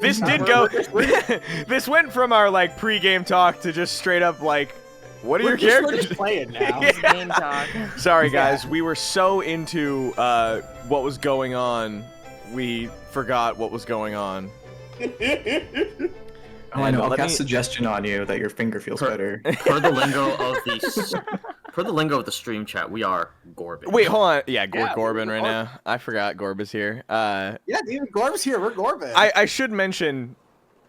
This did go. This went from our like pre-game talk to just straight up like, what are your characters? We're just playing now. It's game talk. Sorry guys, we were so into what was going on, we forgot what was going on. Oh, I know. I'll cast suggestion on you that your finger feels better. Per the lingo of the stream chat, we are Gorbin. Wait, hold on. Yeah, Gorbin right now. I forgot Gorb is here. Yeah, dude, Gorb's here. We're Gorbin. I should mention,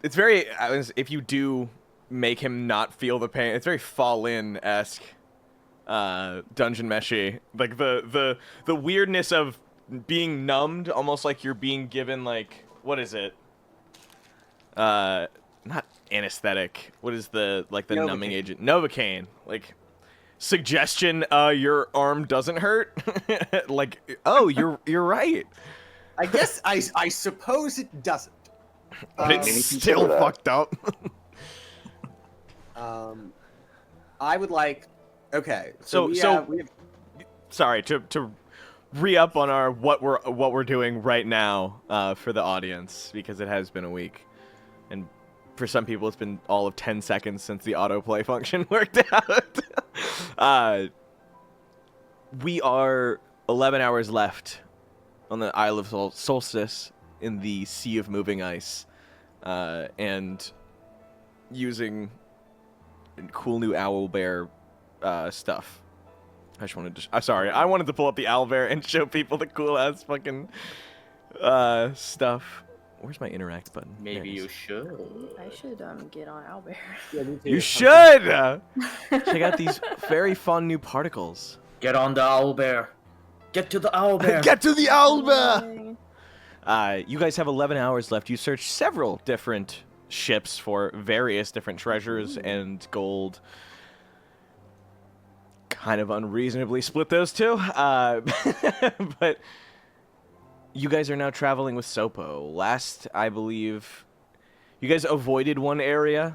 it's very, if you do make him not feel the pain, it's very Fall In-esque dungeon meshy. Like the weirdness of being numbed, almost like you're being given like, what is it? Not anesthetic. What is the Novocaine. numbing agent? Novocaine. Like suggestion. Your arm doesn't hurt. Like, oh, you're right. I guess I suppose it doesn't. But it's still fucked up. I would like. Okay. So sorry to re-up on our what we're doing right now for the audience, because it has been a week, and for some people it's been all of 10 seconds since the autoplay function worked out. We are 11 hours left on the Isle of Solstice in the Sea of Moving Ice, and using cool new owlbear stuff. I just wanted to. Sorry, I wanted to pull up the owlbear and show people the cool ass fucking stuff. Where's my interact button? Maybe you should. I should get on Owlbear. Yeah, me too. You should check out these very fun new particles. Get on the owlbear. Get to the owlbear. Get to the owlbear. You guys have 11 hours left. You searched several different ships for various different treasures and gold. Kind of unreasonably split those two, but you guys are now traveling with Sopo. Last, I believe, you guys avoided one area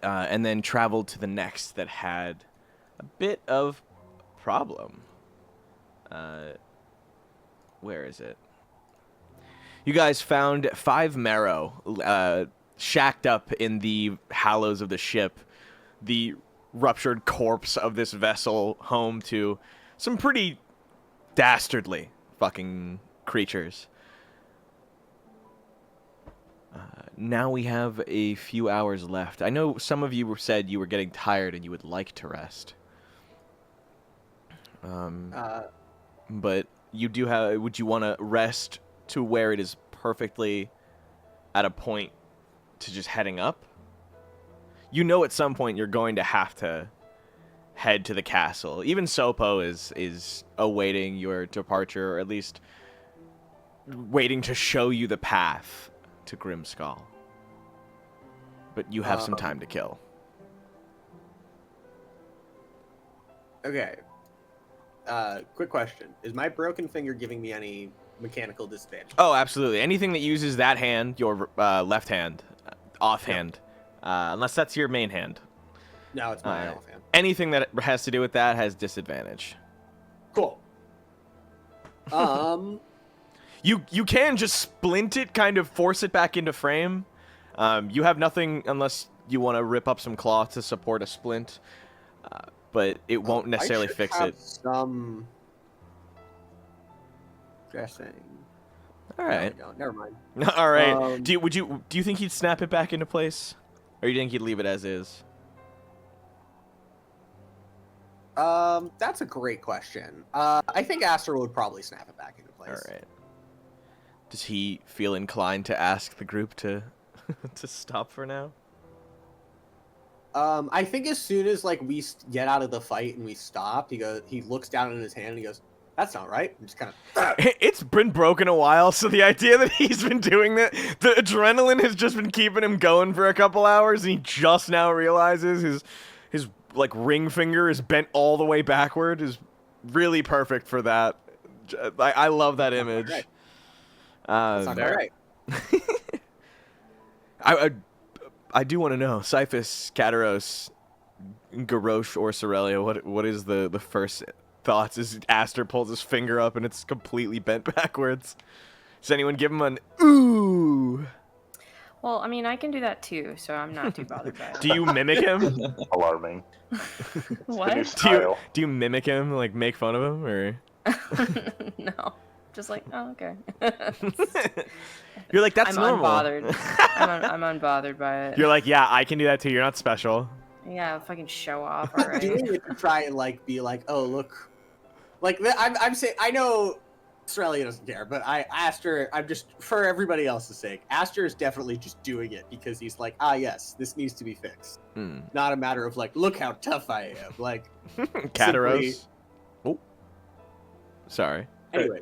and then traveled to the next that had a bit of problem. Where is it? You guys found 5 marrow shacked up in the hallows of the ship. The ruptured corpse of this vessel home to some pretty dastardly fucking creatures. Now we have a few hours left. I know some of you said you were getting tired and you would like to rest. But you do have. Would you want to rest to where it is perfectly at a point to just heading up? You know at some point you're going to have to head to the castle. Even Sopo is awaiting your departure, or at least waiting to show you the path to Grimskull. But you have some time to kill. Okay. Quick question. Is my broken finger giving me any mechanical disadvantage? Oh, absolutely. Anything that uses that hand, your left hand, offhand, unless that's your main hand. No, it's my offhand. Anything that has to do with that has disadvantage. Cool. You can just splint it, kind of force it back into frame. You have nothing unless you want to rip up some cloth to support a splint, but it won't necessarily fix it. Some dressing. All right. No, never mind. All right. Do you think he'd snap it back into place, or you think he'd leave it as is? That's a great question. I think Aster would probably snap it back into place. All right. Does he feel inclined to ask the group to to stop for now? I think as soon as like we get out of the fight and we stopped, he looks down in his hand and he goes, "That's not right." And just kind of. It's been broken a while, so the idea that he's been doing that, the adrenaline has just been keeping him going for a couple hours, and he just now realizes his like ring finger is bent all the way backward is really perfect for that. I love that image. That's not right. I do want to know, Cyphus, Kataros, Garrosh, or Cerelia, what is the first thoughts as Aster pulls his finger up and it's completely bent backwards? Does anyone give him an ooh? Well, I mean, I can do that too, so I'm not too bothered by it. Do you mimic him? Alarming. What? The new Do you, style. do you mimic him, like make fun of him, or? No. Just like, oh, okay. You're like, that's I'm normal. unbothered. I'm unbothered by it. You're like, yeah, I can do that too. You're not special. Yeah, fucking show off I'm already. doing it to try and like be like, oh look, like I'm saying. I know Cerelia doesn't care, but Aster. I'm just for everybody else's sake. Aster is definitely just doing it because he's like, ah, yes, this needs to be fixed. Hmm. Not a matter of like, look how tough I am. Like, Kataros. Oh, sorry. anyway,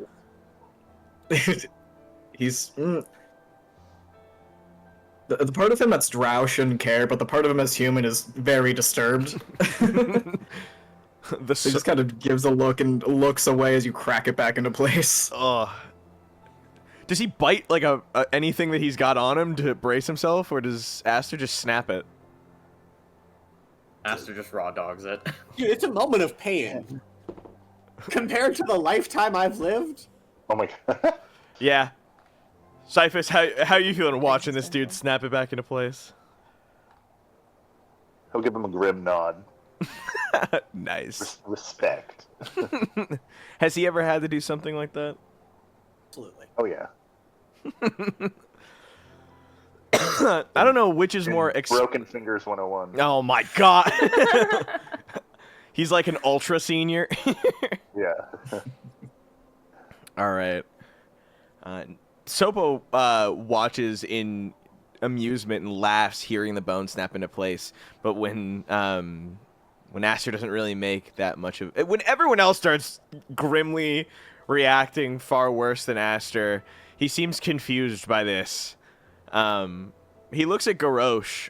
He's the part of him that's drow shouldn't care, but the part of him that's human is very disturbed. The He just kind of gives a look and looks away as you crack it back into place. Does he bite like a anything that he's got on him to brace himself, or does Aster just snap it? Aster just raw dogs it. dude, it's a moment of pain compared to the lifetime I've lived. Oh my god. Yeah. Cyphus, how you feeling watching this dude snap it back into place? He'll give him a grim nod. Nice. Respect. Has he ever had to do something like that? Absolutely. Oh yeah. I don't know which is more Broken Fingers 101. Oh my god. He's like an ultra senior. Yeah. All right. Sopo watches in amusement and laughs hearing the bone snap into place. But when Aster doesn't really make that much of it, when everyone else starts grimly reacting far worse than Aster, he seems confused by this. He looks at Garrosh,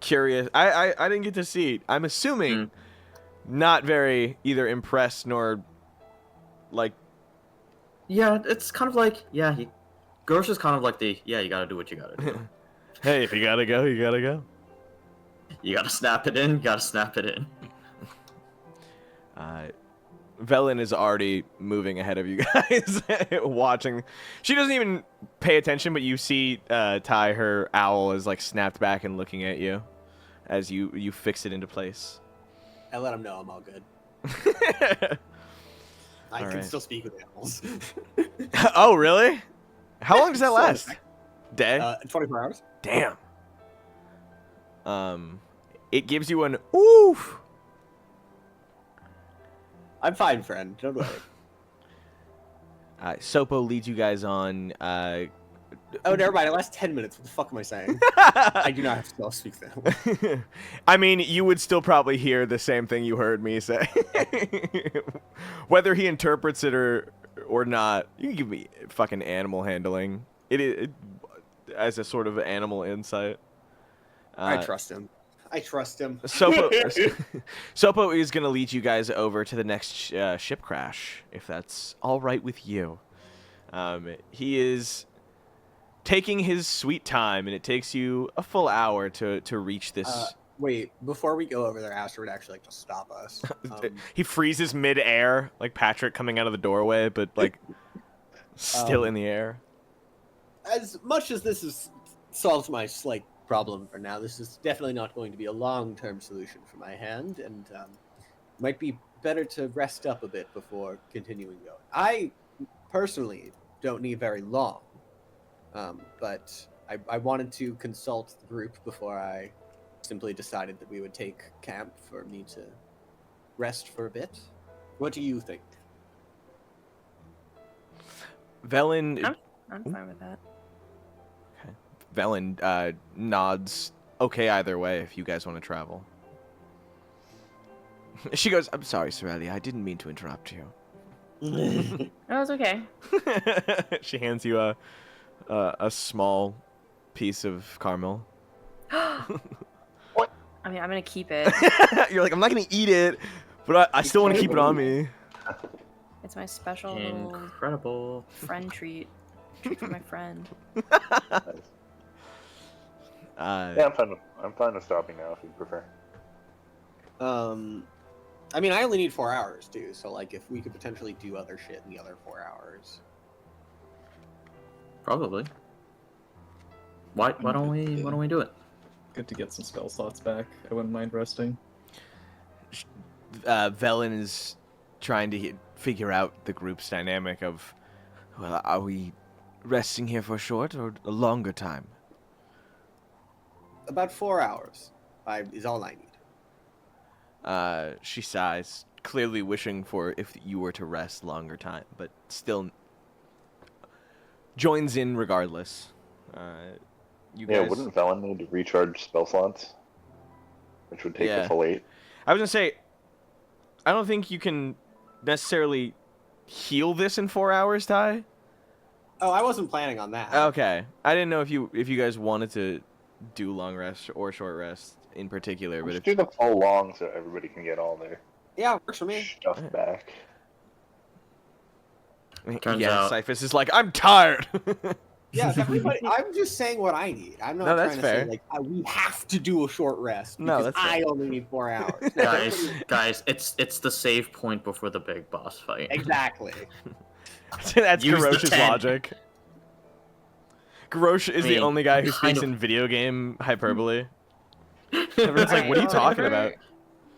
curious. I didn't get to see. I'm assuming not very either impressed nor like. Yeah, it's kind of like, yeah, Garrosh is kind of like you gotta do what you gotta do. Hey, if you gotta go, you gotta go. You gotta snap it in, you gotta snap it in. Velen is already moving ahead of you guys, watching. She doesn't even pay attention, but you see Ty, her owl, is like snapped back and looking at you as you fix it into place. I let him know I'm all good. I All can right. still speak with animals. Oh, really? How long does that last? Day? 24 hours. Damn. It gives you an oof. I'm fine, friend. Don't worry. Sopo leads you guys on. Oh, never mind. It lasts 10 minutes. What the fuck am I saying? I do not have to speak to them. I mean, you would still probably hear the same thing you heard me say. Whether he interprets it or not, you can give me fucking animal handling. It as a sort of animal insight. I trust him. I trust him. Sopo is going to lead you guys over to the next ship crash, if that's all right with you. He is taking his sweet time, and it takes you a full hour to reach this. Wait, before we go over there, Aster would actually like to stop us. He freezes mid-air, like Patrick coming out of the doorway, but like still in the air. As much as this is solves my slight problem for now, this is definitely not going to be a long-term solution for my hand, and might be better to rest up a bit before continuing going. I personally don't need very long, but I wanted to consult the group before I simply decided that we would take camp for me to rest for a bit. What do you think? Velen I'm fine with that. Velen nods. Okay, either way, if you guys want to travel. She goes, "I'm sorry, Cerelia. I didn't mean to interrupt you." No, it's okay. She hands you a small piece of caramel. I mean, I'm gonna keep it. You're like, I'm not gonna eat it, but I still want to keep it on me. It's my special little Incredible. friend treat. Treat for my friend. Yeah, I'm fine with stopping now if you prefer. I mean, I only need 4 hours too, so like, if we could potentially do other shit in the other 4 hours. Probably. Why don't we do it? Good to get some spell slots back. I wouldn't mind resting. Velen is trying to figure out the group's dynamic of, well, are we resting here for a short or a longer time? About 4 hours is all I need. She sighs, clearly wishing for if you were to rest longer time, but still joins in regardless. You guys... wouldn't Velen need to recharge spell slots? Which would take the full 8. I was gonna say, I don't think you can necessarily heal this in 4 hours, Ty. Oh, I wasn't planning on that. Okay, I didn't know if you guys wanted to do long rest or short rest in particular, but Let's if do the full long so everybody can get all their Yeah, works for me. stuff back. Turns yeah, out- Cyphus is like, I'm tired. Yeah, everybody. I'm just saying what I need. I'm not No, that's trying to fair. say like we have to do a short rest No, because that's fair. I only need 4 hours. guys, it's the save point before the big boss fight. Exactly. That's Use the Garrosh's 10. logic. Garrosh is the mean, only guy who kind speaks of- in video game hyperbole. Everyone's like, what are you talking about?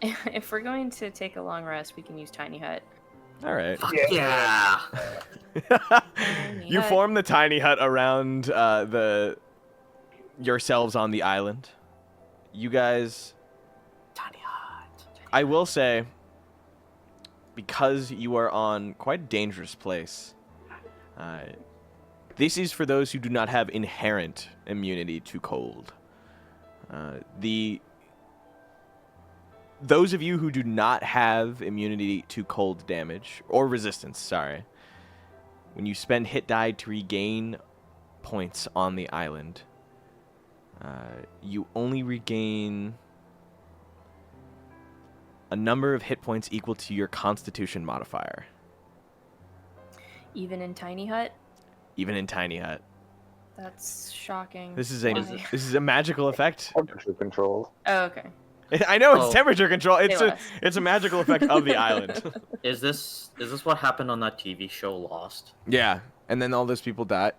If we're going to take a long rest, we can use tiny hut. All right. Fuck yeah! You hut. form the tiny hut around yourselves on the island. You guys, Tiny hut. I will say, because you are on quite a dangerous place, this is for those who do not have inherent immunity to cold. Those of you who do not have immunity to cold damage, or resistance, sorry, when you spend hit die to regain points on the island, you only regain a number of hit points equal to your Constitution modifier, Even in tiny hut? even in Tiny Hut. That's shocking. This is Why? a magical effect. Temperature control. Oh, okay. I know it's Oh. temperature control. Say less. It's a magical effect of the island. Is this what happened on that TV show Lost? Yeah, and then all those people die.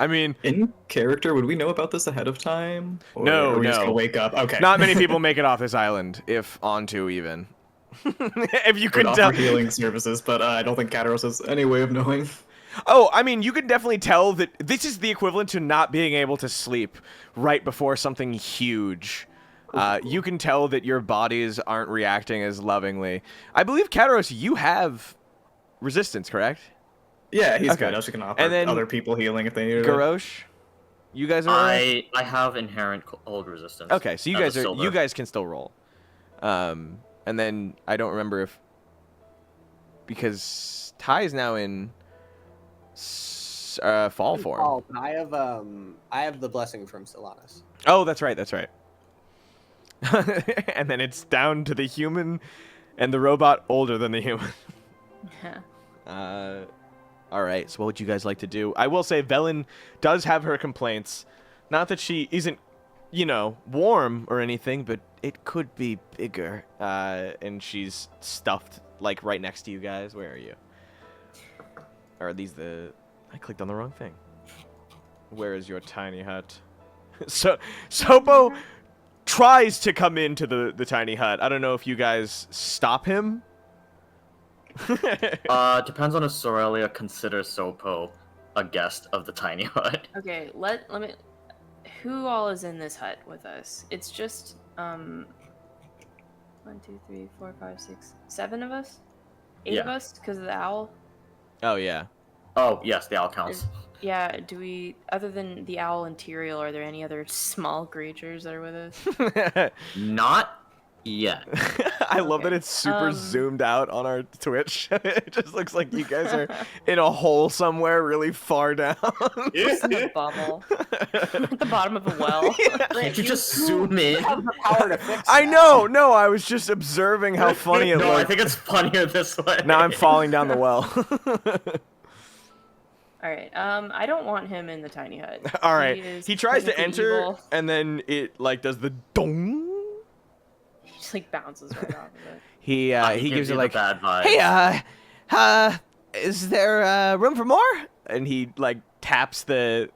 I mean, In character, would we know about this ahead of time? Or No, are we just no. gonna wake up? Okay. not many people make it off this island, if onto even. If you Could can offer tell. healing services, but I don't think Kataros has any way of knowing. Oh, I mean, you could definitely tell that this is the equivalent to not being able to sleep right before something huge. You can tell that your bodies aren't reacting as lovingly. I believe, Kataros, you have resistance, correct? Yeah, he's Okay. good. Also can offer And then other people healing if they need it. Garrosh, you guys are alright? I have inherent cold resistance. Okay, so you as guys a are silver. you guys can still roll. And then I don't remember if because Ty is now in fall form. Oh, but I have the blessing from Sylvanas. Oh, that's right. That's right. And then it's down to the human and the robot older than the human. All right. So what would you guys like to do? I will say Velen does have her complaints. Not that she isn't, warm or anything, but it could be bigger. And she's stuffed like right next to you guys. Where are you? Or are these I clicked on the wrong thing. Where is your tiny hut? So Sopo tries to come into the tiny hut. I don't know if you guys stop him. Depends on if Cerelia considers Sopo a guest of the tiny hut. Okay, let me. Who all is in this hut with us? It's just 1, 2, 3, 4, 5, 6, 7 of us. 8 of Yeah. us because of the owl. Oh yeah. Oh yes, the owl counts. Yeah. Do we? Other than the owl and Tyrael, are there any other small creatures that are with us? Not yet. I love that Okay. it's super zoomed out on our Twitch. It just looks like you guys are in a hole somewhere really far down. Just in a bubble. At the bottom of a well. Can't you just zoom in? have the power to fix I that. know. No, I was just observing how funny it No, I looked. think it's funnier this way. Now I'm falling down the well. All right. I don't want him in the tiny hut. All right. is He tries to technically enter, evil. and then it does the dong. He just bounces right off of it. He He gives you it the bad vibes. hey, is there room for more? And he like taps the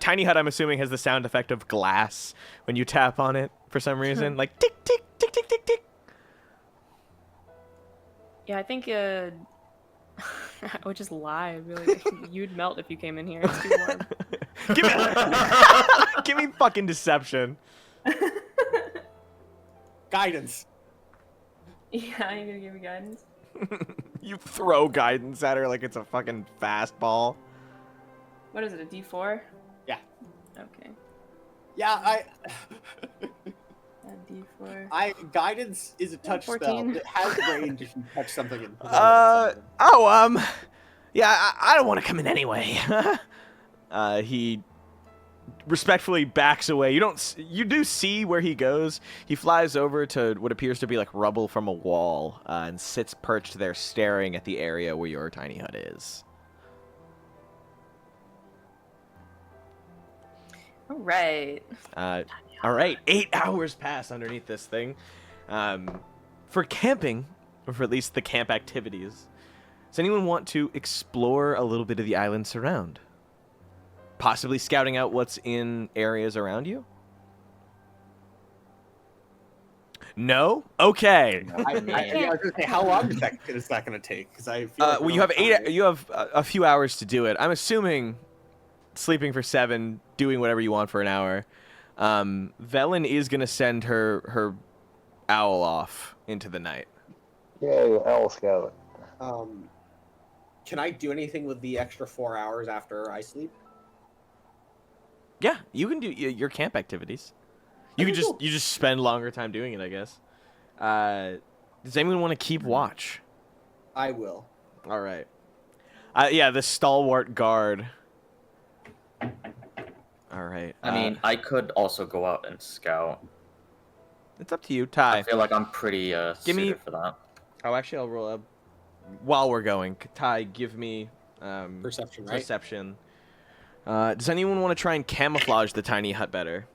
tiny hut. I'm assuming has the sound effect of glass when you tap on it for some reason, like tick tick tick tick tick tick. Yeah, I think I would just lie. I'd be like, you'd melt if you came in here. It's too warm. Give me fucking deception. Guidance. Yeah, you're gonna give me guidance? You throw guidance at her like it's a fucking fastball. What is it, a D4? Yeah. Okay. Yeah, A D4. guidance is a touch 14. spell. It has range if you touch something. In Yeah, I don't want to come in anyway. He respectfully backs away. You do see where he goes. He flies over to what appears to be like rubble from a wall and sits perched there staring at the area where your tiny hut is. All right. All right, 8 hours pass underneath this thing. For camping, or for at least the camp activities, does anyone want to explore a little bit of the islands around? Possibly scouting out what's in areas around you? No? Okay. I was gonna say, how long is that going to take? Because I feel like Well, you have a few hours to do it. I'm assuming sleeping for 7, doing whatever you want for an hour. Velen is gonna send her owl off into the night. Yay, Owl Scout. Can I do anything with the extra 4 hours after I sleep? Yeah, you can do your camp activities. You just spend longer time doing it, I guess. Does anyone want to keep watch? I will. All right. Yeah, the stalwart guard. All right. I mean, I could also go out and scout. It's up to you, Ty. I feel like I'm pretty suited for that. Oh, actually, I'll roll up while we're going. Ty, give me Perception, right? Perception. Does anyone want to try and camouflage the tiny hut better?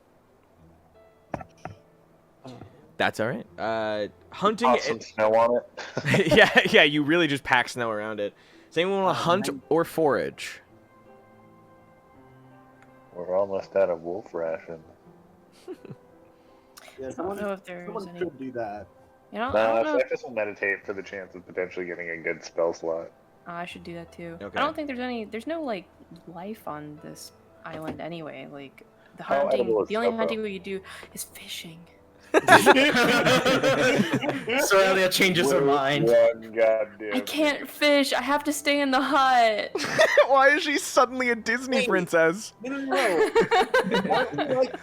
That's all right. Hunting. Toss some snow on it. yeah. You really just pack snow around it. Does anyone want to hunt or forage? We're almost out of wolf ration. Yeah, I don't know if there's any. could do that. You know, I don't know. Cyphus will meditate for the chance of potentially getting a good spell slot. I should do that too. Okay. I don't think there's no like life on this island anyway. Like the How hunting, edible is the only tofu? hunting we do is fishing. Cerelia changes her mind. One goddamn. I can't fish. I have to stay in the hut. Why is she suddenly a Disney Wait. princess? No.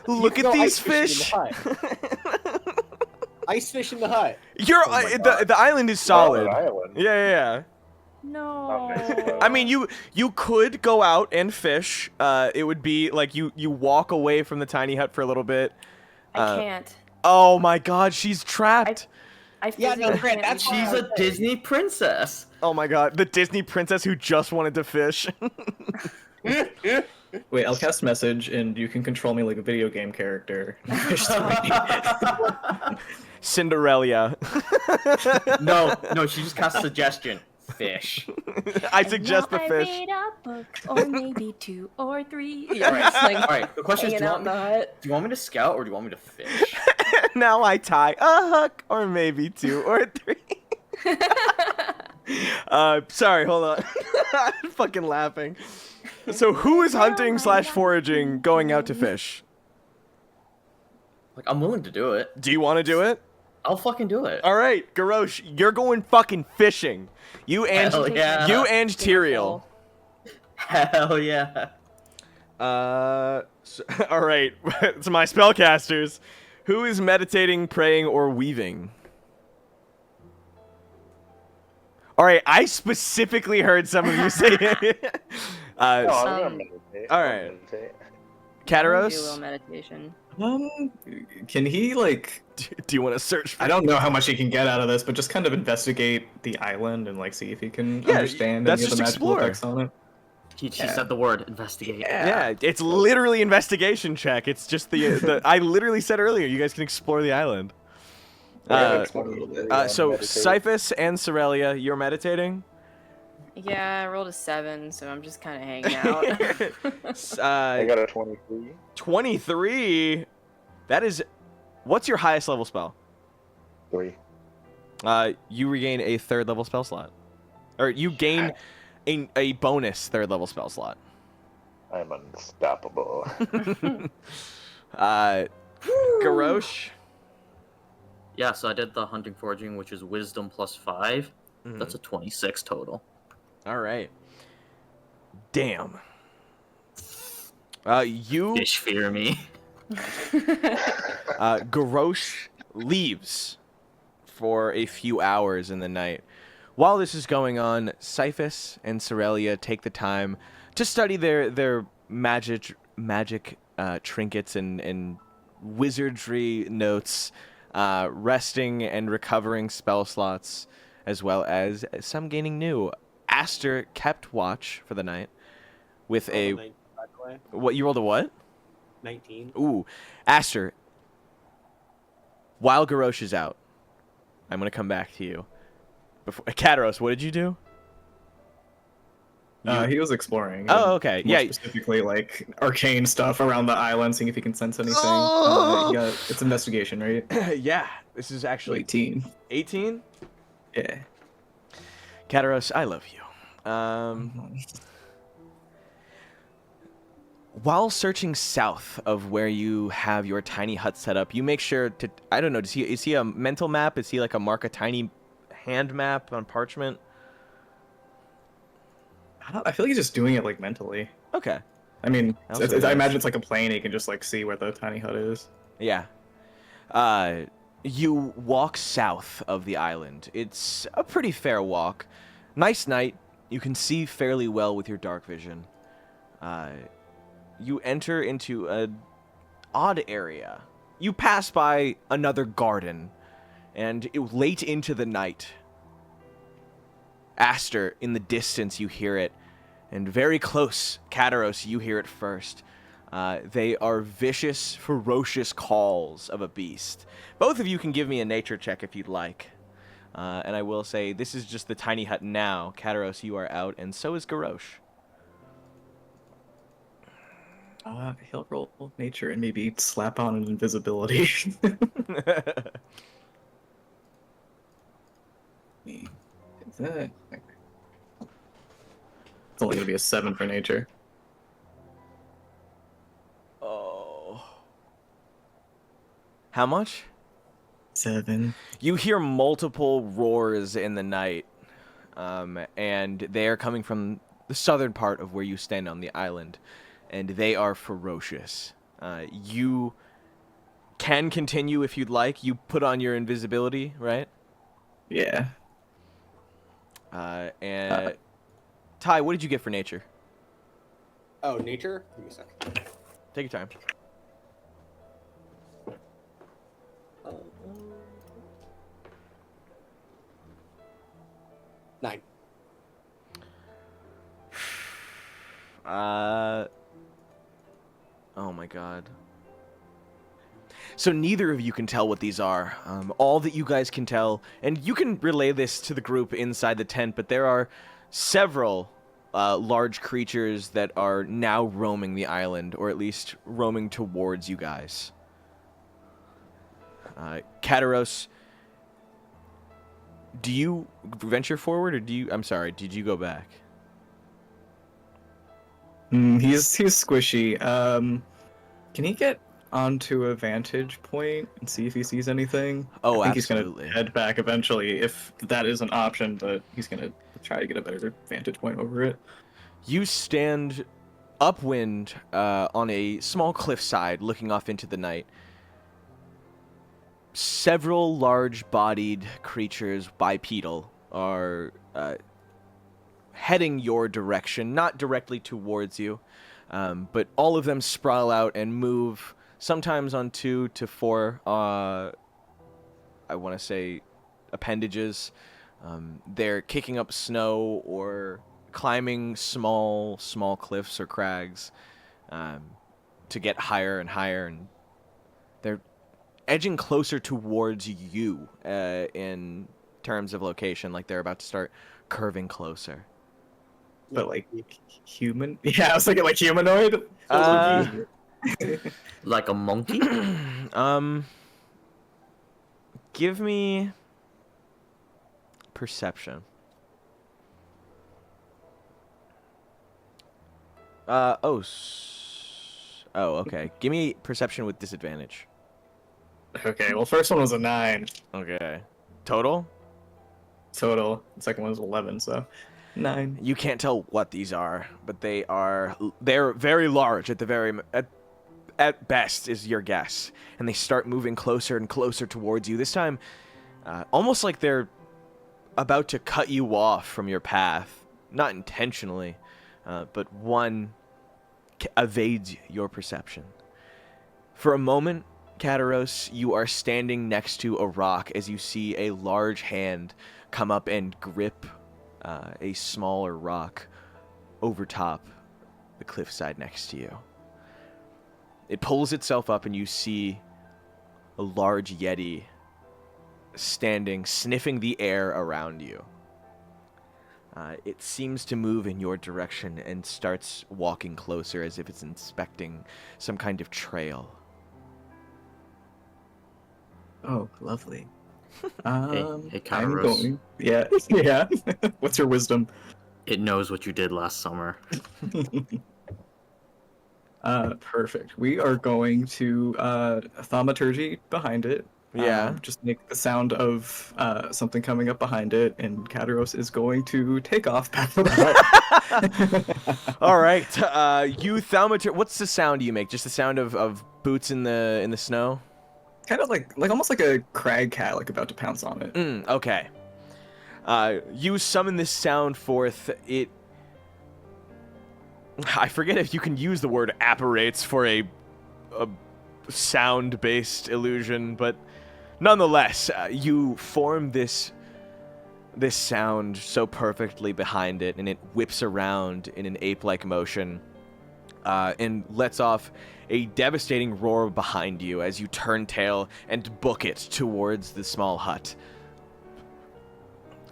Look at these fish. Ice fish in the hut. You're Oh my God. the island is solid. Island. Yeah. No. Okay. I mean, you could go out and fish. It would be like you walk away from the tiny hut for a little bit. I can't. Oh my God, she's trapped. I Yeah, no, physically Grant, can't that's do She's that. a Disney princess. Oh my God, the Disney princess who just wanted to fish. Wait, I'll cast message, and you can control me like a video game character. Cinderella. No, she just casts suggestion. Fish. I suggest the I fish. read a book, or maybe 2 or 3. Yeah, Alright, it's like alright. The question is, hanging out in the hut. do you want me to scout or do you want me to fish? Now I tie a hook, or maybe 2 or 3. Sorry, hold on. I'm fucking laughing. So who is hunting / foraging going out to fish? Like, I'm willing to do it. Do you want to do it? I'll fucking do it. All right, Garrosh, you're going fucking fishing. You and Hell yeah. you and Tyrael. Hell yeah. All right. To my spellcasters, who is meditating, praying, or weaving? All right, I specifically heard some of you say it. No, I'm gonna meditate. all I'll right. meditate. Do a little Kataros, meditation. Can he, like... do you want to search for I don't know how much he can get out of this, but just kind of investigate the island and, like, see if he can Yeah, understand that's any of the just magical explore. effects on it. She said the word investigate. Yeah, it's literally investigation check. It's just the I literally said earlier, you guys can explore the island. Yeah, explore a little bit. So Meditate. Cyphus and Cerelia, you're meditating? Yeah, I rolled a 7, so I'm just kind of hanging out. I got a 23. 23. That is. What's your highest level spell? 3. You regain a 3rd level spell slot, or you gain a bonus 3rd level spell slot. I'm unstoppable. Garrosh. Yeah, so I did the hunting foraging, which is wisdom plus 5. Mhm. That's a 26 total. All right. Damn. You. Fish fear me. Garrosh leaves for a few hours in the night. While this is going on, Cyphus and Cerelia take the time to study their magic trinkets and wizardry notes, resting and recovering spell slots, as well as some gaining new. Aster kept watch for the night with a 19, by the way. what you rolled a what? 19. Ooh, Aster. While Garrosh is out, I'm gonna come back to you. Before Kataros, what did you do? He was exploring. Oh, okay. More Yeah. Specifically, like arcane stuff around the island, seeing if he can sense anything. It's investigation, right? Yeah. This is actually 18. 18. Yeah. Kataros, I love you. While searching south of where you have your tiny hut set up, you make sure to, I don't know, is he a mental map? Is he like mark a tiny hand map on parchment? I feel like he's just doing it like mentally. Okay. I mean, Also I nice. imagine it's like a plane. He can just like see where the tiny hut is. Yeah. You walk south of the island. It's a pretty fair walk. Nice night. You can see fairly well with your dark vision. You enter into an odd area. You pass by another garden, and late into the night, Aster, in the distance, you hear it, and very close, Kataros, you hear it first. They are vicious, ferocious calls of a beast. Both of you can give me a nature check if you'd like. And I will say, this is just the tiny hut now. Kataros, you are out, and so is Garrosh. He'll roll nature and maybe slap on an invisibility. It's only gonna be a 7 for nature. Oh. How much? 7. You hear multiple roars in the night, and they are coming from the southern part of where you stand on the island, and they are ferocious. You can continue if you'd like. You put on your invisibility, right? Yeah. And Ty, what did you get for nature? Oh, nature? Give me a sec. Take your time. Oh, 9. Oh my god. So neither of you can tell what these are. All that you guys can tell, and you can relay this to the group inside the tent, but there are several large creatures that are now roaming the island, or at least roaming towards you guys. Kataros, do you venture forward, or I'm sorry, did you go back? He's squishy. Can he get onto a vantage point and see if he sees anything? Oh, I think absolutely. he's gonna head back eventually if that is an option, but he's gonna try to get a better vantage point over it. You stand upwind on a small cliffside looking off into the night. Several large-bodied creatures, bipedal, are heading your direction, not directly towards you, but all of them sprawl out and move, sometimes on 2 to 4, I want to say, appendages. They're kicking up snow or climbing small cliffs or crags to get higher and higher, and they're edging closer towards you in terms of location, like they're about to start curving closer. but like human. Yeah, I was thinking like humanoid. Like a monkey? Give me perception. Oh, okay. Give me perception with disadvantage. Okay, well, first one was a 9 Okay. Total? total. The second one was 11, so 9. You can't tell what these are, but they're very large at best is your guess. And they start moving closer and closer towards you. This time, almost like they're about to cut you off from your path. Not intentionally, but one evades your perception. For a moment, Kataros, you are standing next to a rock as you see a large hand come up and grip a smaller rock over top the cliffside next to you. It pulls itself up and you see a large yeti standing, sniffing the air around you. It seems to move in your direction and starts walking closer as if it's inspecting some kind of trail. Oh, lovely. Hey, I'm Kataros. going. Yeah, yeah. What's your wisdom? It knows what you did last summer. Perfect. We are going to thaumaturgy behind it. Yeah. Just make the sound of something coming up behind it, and Kataros is going to take off back to the hut. All right. You thaumaturgy. What's the sound you make? Just the sound of boots in the snow? Kind of like almost like a crag cat, like about to pounce on it. Okay. You summon this sound forth. I forget if you can use the word apparates for a sound-based illusion, but nonetheless, you form this sound so perfectly behind it, and it whips around in an ape-like motion and lets off a devastating roar behind you as you turn tail and book it towards the small hut.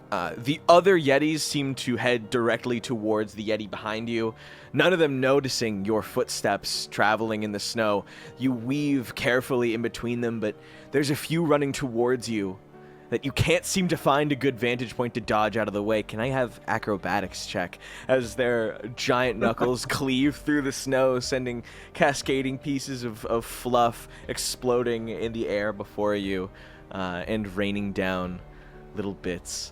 The other Yetis seem to head directly towards the Yeti behind you, none of them noticing your footsteps traveling in the snow. You weave carefully in between them, but there's a few running towards you that you can't seem to find a good vantage point to dodge out of the way. Can I have acrobatics check as their giant knuckles cleave through the snow, sending cascading pieces of fluff exploding in the air before you and raining down little bits.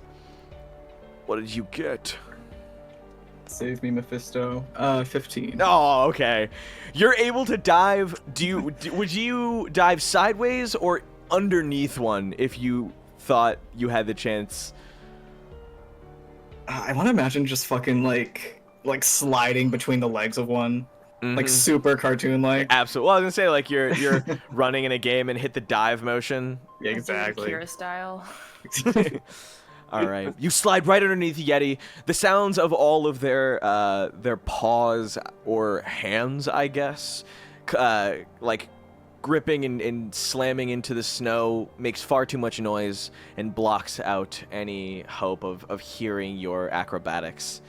What did you get? Save me, Mephisto. 15. Oh, okay. You're able to dive. Would you dive sideways or underneath one if you thought you had the chance? I want to imagine just fucking like sliding between the legs of one, like super cartoon-like. Absolutely. Well, I was gonna say like you're running in a game and hit the dive motion. Yeah, exactly. Kira style. All right. You slide right underneath the Yeti. The sounds of all of their paws or hands, I guess, like gripping and slamming into the snow makes far too much noise and blocks out any hope of hearing your acrobatics.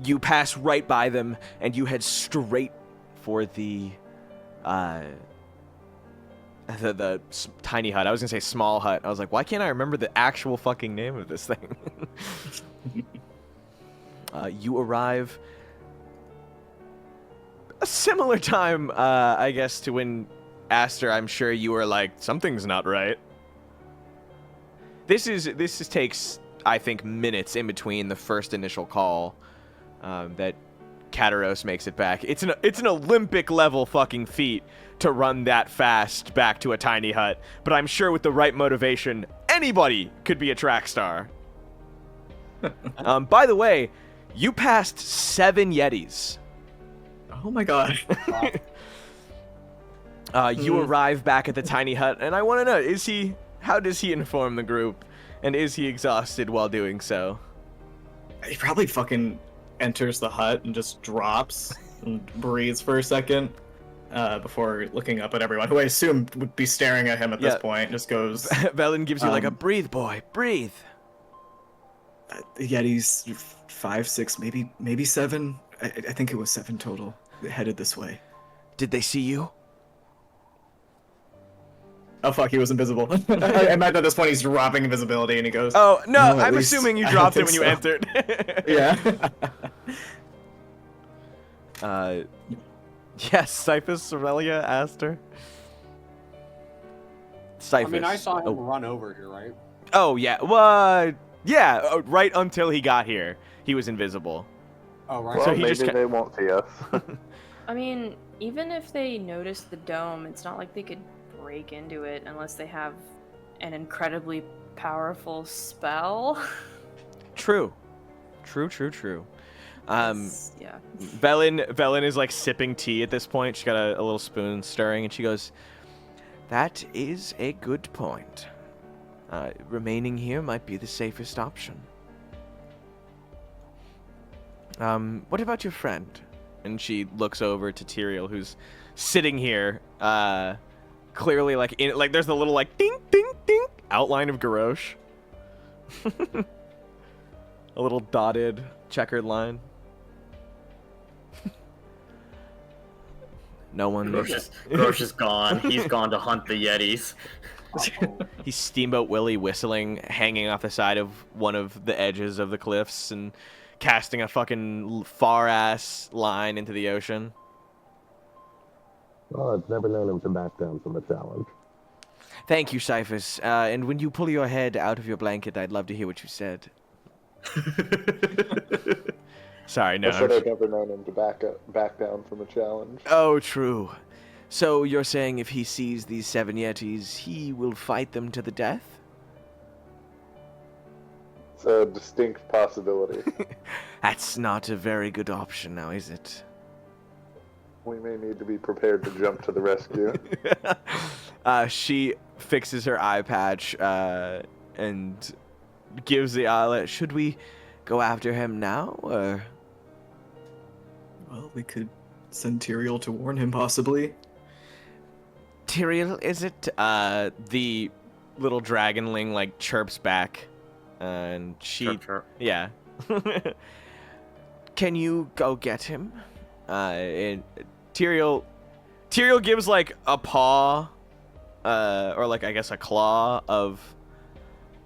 You pass right by them and you head straight for the tiny hut. I was gonna say small hut. I was like, why can't I remember the actual fucking name of this thing? You arrive a similar time, I guess, to when Aster, I'm sure you were like, something's not right. This takes, I think, minutes in between the first initial call that Kataros makes it back. It's an Olympic level fucking feat to run that fast back to a tiny hut, but I'm sure with the right motivation, anybody could be a track star. By the way, you passed 7 Yetis. Oh my god. You arrive back at the tiny hut, and I want to know, how does he inform the group, and is he exhausted while doing so? He probably fucking enters the hut and just drops and breathes for a second before looking up at everyone, who I assume would be staring at him at this point. Just goes... Velen gives you like a breathe, boy, breathe. The Yeti's 5, 6, maybe 7. I think it was 7 total. Headed this way. Did they see you? Oh fuck, he was invisible. I meant at this point he's dropping invisibility and he goes, Oh, no, at I'm least assuming you I dropped it don't when you think so." entered. Yeah. Yes, Cyphus, Cerelia, Aster. Cyphus. I mean, I saw him run over here, right? Oh, yeah. Well, yeah, right until he got here, he was invisible. Oh, right. Well, So he maybe just they won't see us. I mean, even if they notice the dome, it's not like they could break into it unless they have an incredibly powerful spell. True. True. Yeah. Velen is like sipping tea at this point. She's got a little spoon stirring, and she goes, "That is a good point. Remaining here might be the safest option. What about your friend?" And she looks over to Tyrael, who's sitting here, clearly like there's the little like ding ding ding outline of Garrosh. A little dotted checkered line. No one. Garrosh is gone. He's gone to hunt the Yetis. He's Steamboat Willie whistling, hanging off the side of one of the edges of the cliffs and casting a fucking far-ass line into the ocean. Well, I've never known him to back down from a challenge. Thank you, Cyphus. And when you pull your head out of your blanket, I'd love to hear what you said. Sorry, no. I said I've never known him to back down from a challenge. Oh, true. So you're saying if he sees these 7 Yetis, he will fight them to the death? It's a distinct possibility. That's not a very good option now, is it? We may need to be prepared to jump to the rescue. She fixes her eye patch and gives the eyelet. Should we go after him now, or? Well, we could send Tyrael to warn him, possibly. Tyrael, is it? The little dragonling like chirps back, and she, Chirp, chirp. yeah. Can you go get him? And Tyrael gives like a paw, or like I guess a claw of,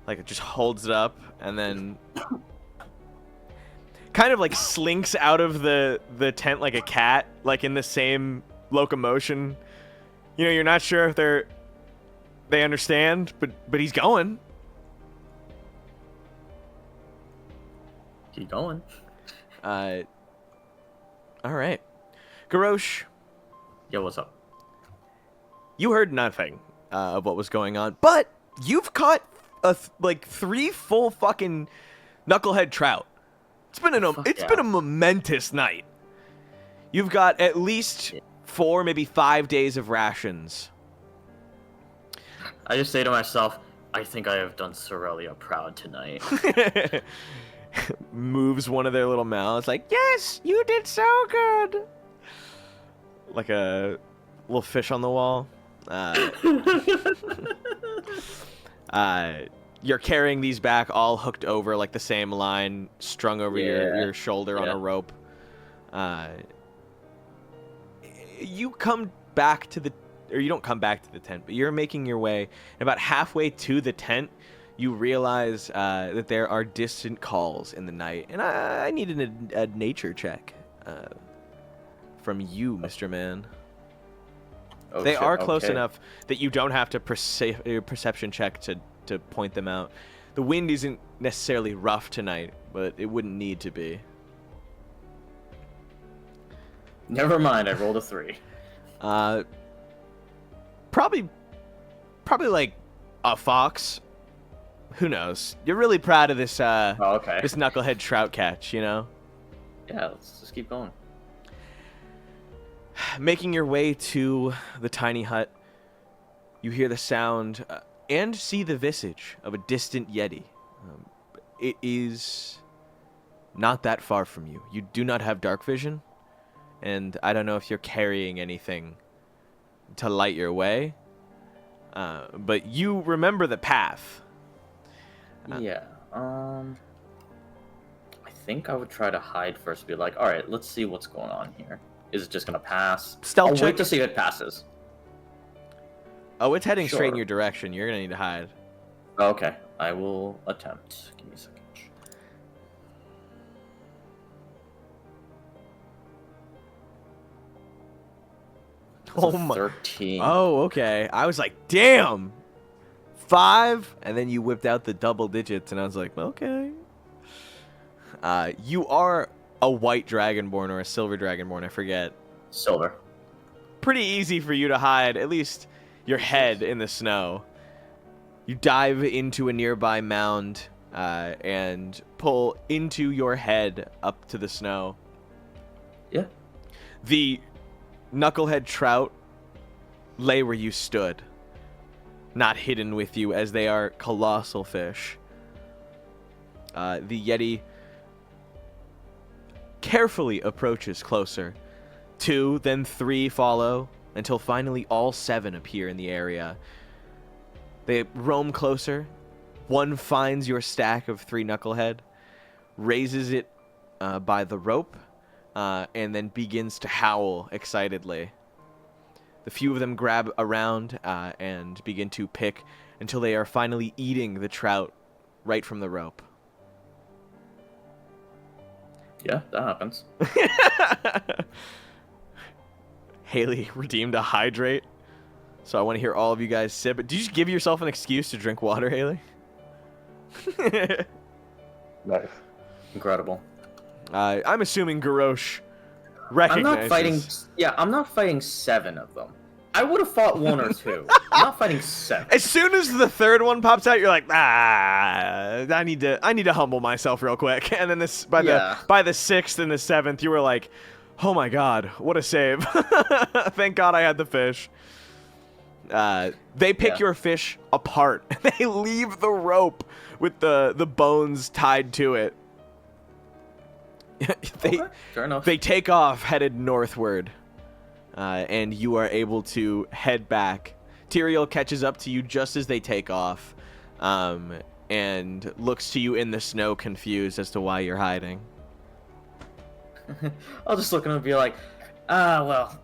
like it just holds it up and then kind of like slinks out of the tent like a cat, like in the same locomotion. You know, you're not sure if they understand, but he's going. Keep going. All right, Garrosh. Yo, what's up? You heard nothing of what was going on, but you've caught like 3 full fucking knucklehead trout. It's been been a momentous night. You've got at least 4, maybe 5 days of rations. I just say to myself, I think I have done Cerelia proud tonight. Moves one of their little mouths like, yes, you did so good. Like a little fish on the wall. You're carrying these back all hooked over like the same line, strung over your shoulder on a rope. You come back to the, or you don't come back to the tent, but you're making your way. And about halfway to the tent, you realize that there are distant calls in the night. And I needed a nature check from you, Mr. Man. Oh, They shit, are close okay. enough that you don't have to perception check to point them out. The wind isn't necessarily rough tonight, but it wouldn't need to be. Never mind, I rolled a 3. Probably like a fox. Who knows? You're really proud of this Oh, okay. this knucklehead trout catch, you know? Yeah, let's just keep going. Making your way to the tiny hut, you hear the sound and see the visage of a distant Yeti. It is not that far from you. You do not have dark vision, and I don't know if you're carrying anything to light your way, but you remember the path. Yeah, think I would try to hide first. Be like, all right, let's see what's going on here. Is it just gonna pass? Stealth I'll check. wait to see if it passes. Oh, it's heading straight in Sure. your direction. You're gonna need to hide. Okay, I will attempt. Give me a second. Oh my. 13. Oh, okay. I was like, damn. 5, and then you whipped out the double digits, and I was like, okay. You are a white dragonborn or a silver dragonborn, I forget. Silver. Pretty easy for you to hide, at least your head in the snow. You dive into a nearby mound and pull into your head up to the snow. Yeah. The knucklehead trout lay where you stood, not hidden with you, as they are colossal fish. The Yeti carefully approaches closer. 2, then 3 follow, until finally all 7 appear in the area. They roam closer. 1 finds your stack of 3 knucklehead, raises it by the rope, and then begins to howl excitedly. The few of them grab around and begin to pick until they are finally eating the trout right from the rope. Yeah, that happens. Haley redeemed a hydrate, so I want to hear all of you guys sip it. Did you just give yourself an excuse to drink water, Haley? Nice. Incredible. I'm assuming Garrosh I'm recognizes. not fighting. Yeah, I'm not fighting 7 of them. I would have fought 1 or 2. I'm not fighting 7. As soon as the 3rd one pops out, you're like, I need to humble myself real quick. And then by the 6th and the 7th, you were like, oh my god, what a save! Thank God I had the fish. They pick your fish apart. They leave the rope with the bones tied to it. Okay, fair enough. They take off, headed northward, and you are able to head back. Tyrael catches up to you just as they take off, and looks to you in the snow, confused as to why you're hiding. I'll just look at him and be like, well,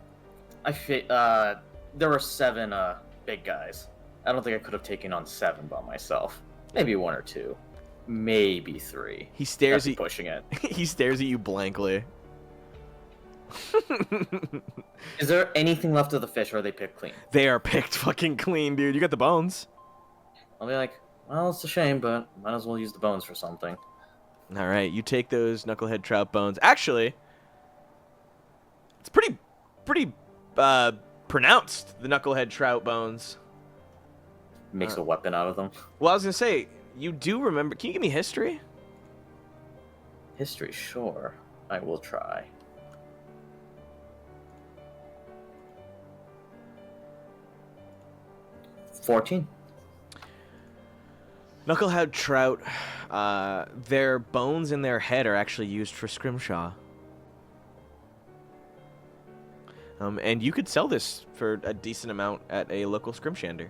there were 7 big guys. I don't think I could have taken on 7 by myself. Maybe 1 or 2. Maybe 3. He stares That's at pushing it. He stares at you blankly. Is there anything left of the fish, or are they picked clean? They are picked fucking clean, dude. You got the bones. I'll be like, well, it's a shame, but might as well use the bones for something. All right, you take those knucklehead trout bones. Actually, it's pretty pronounced, the knucklehead trout bones. Makes a weapon out of them. Well, I was gonna say, you do remember. Can you give me history? History, sure. I will try. $14. Knucklehead trout, their bones in their head are actually used for scrimshaw. And you could sell this for a decent amount at a local scrimshander.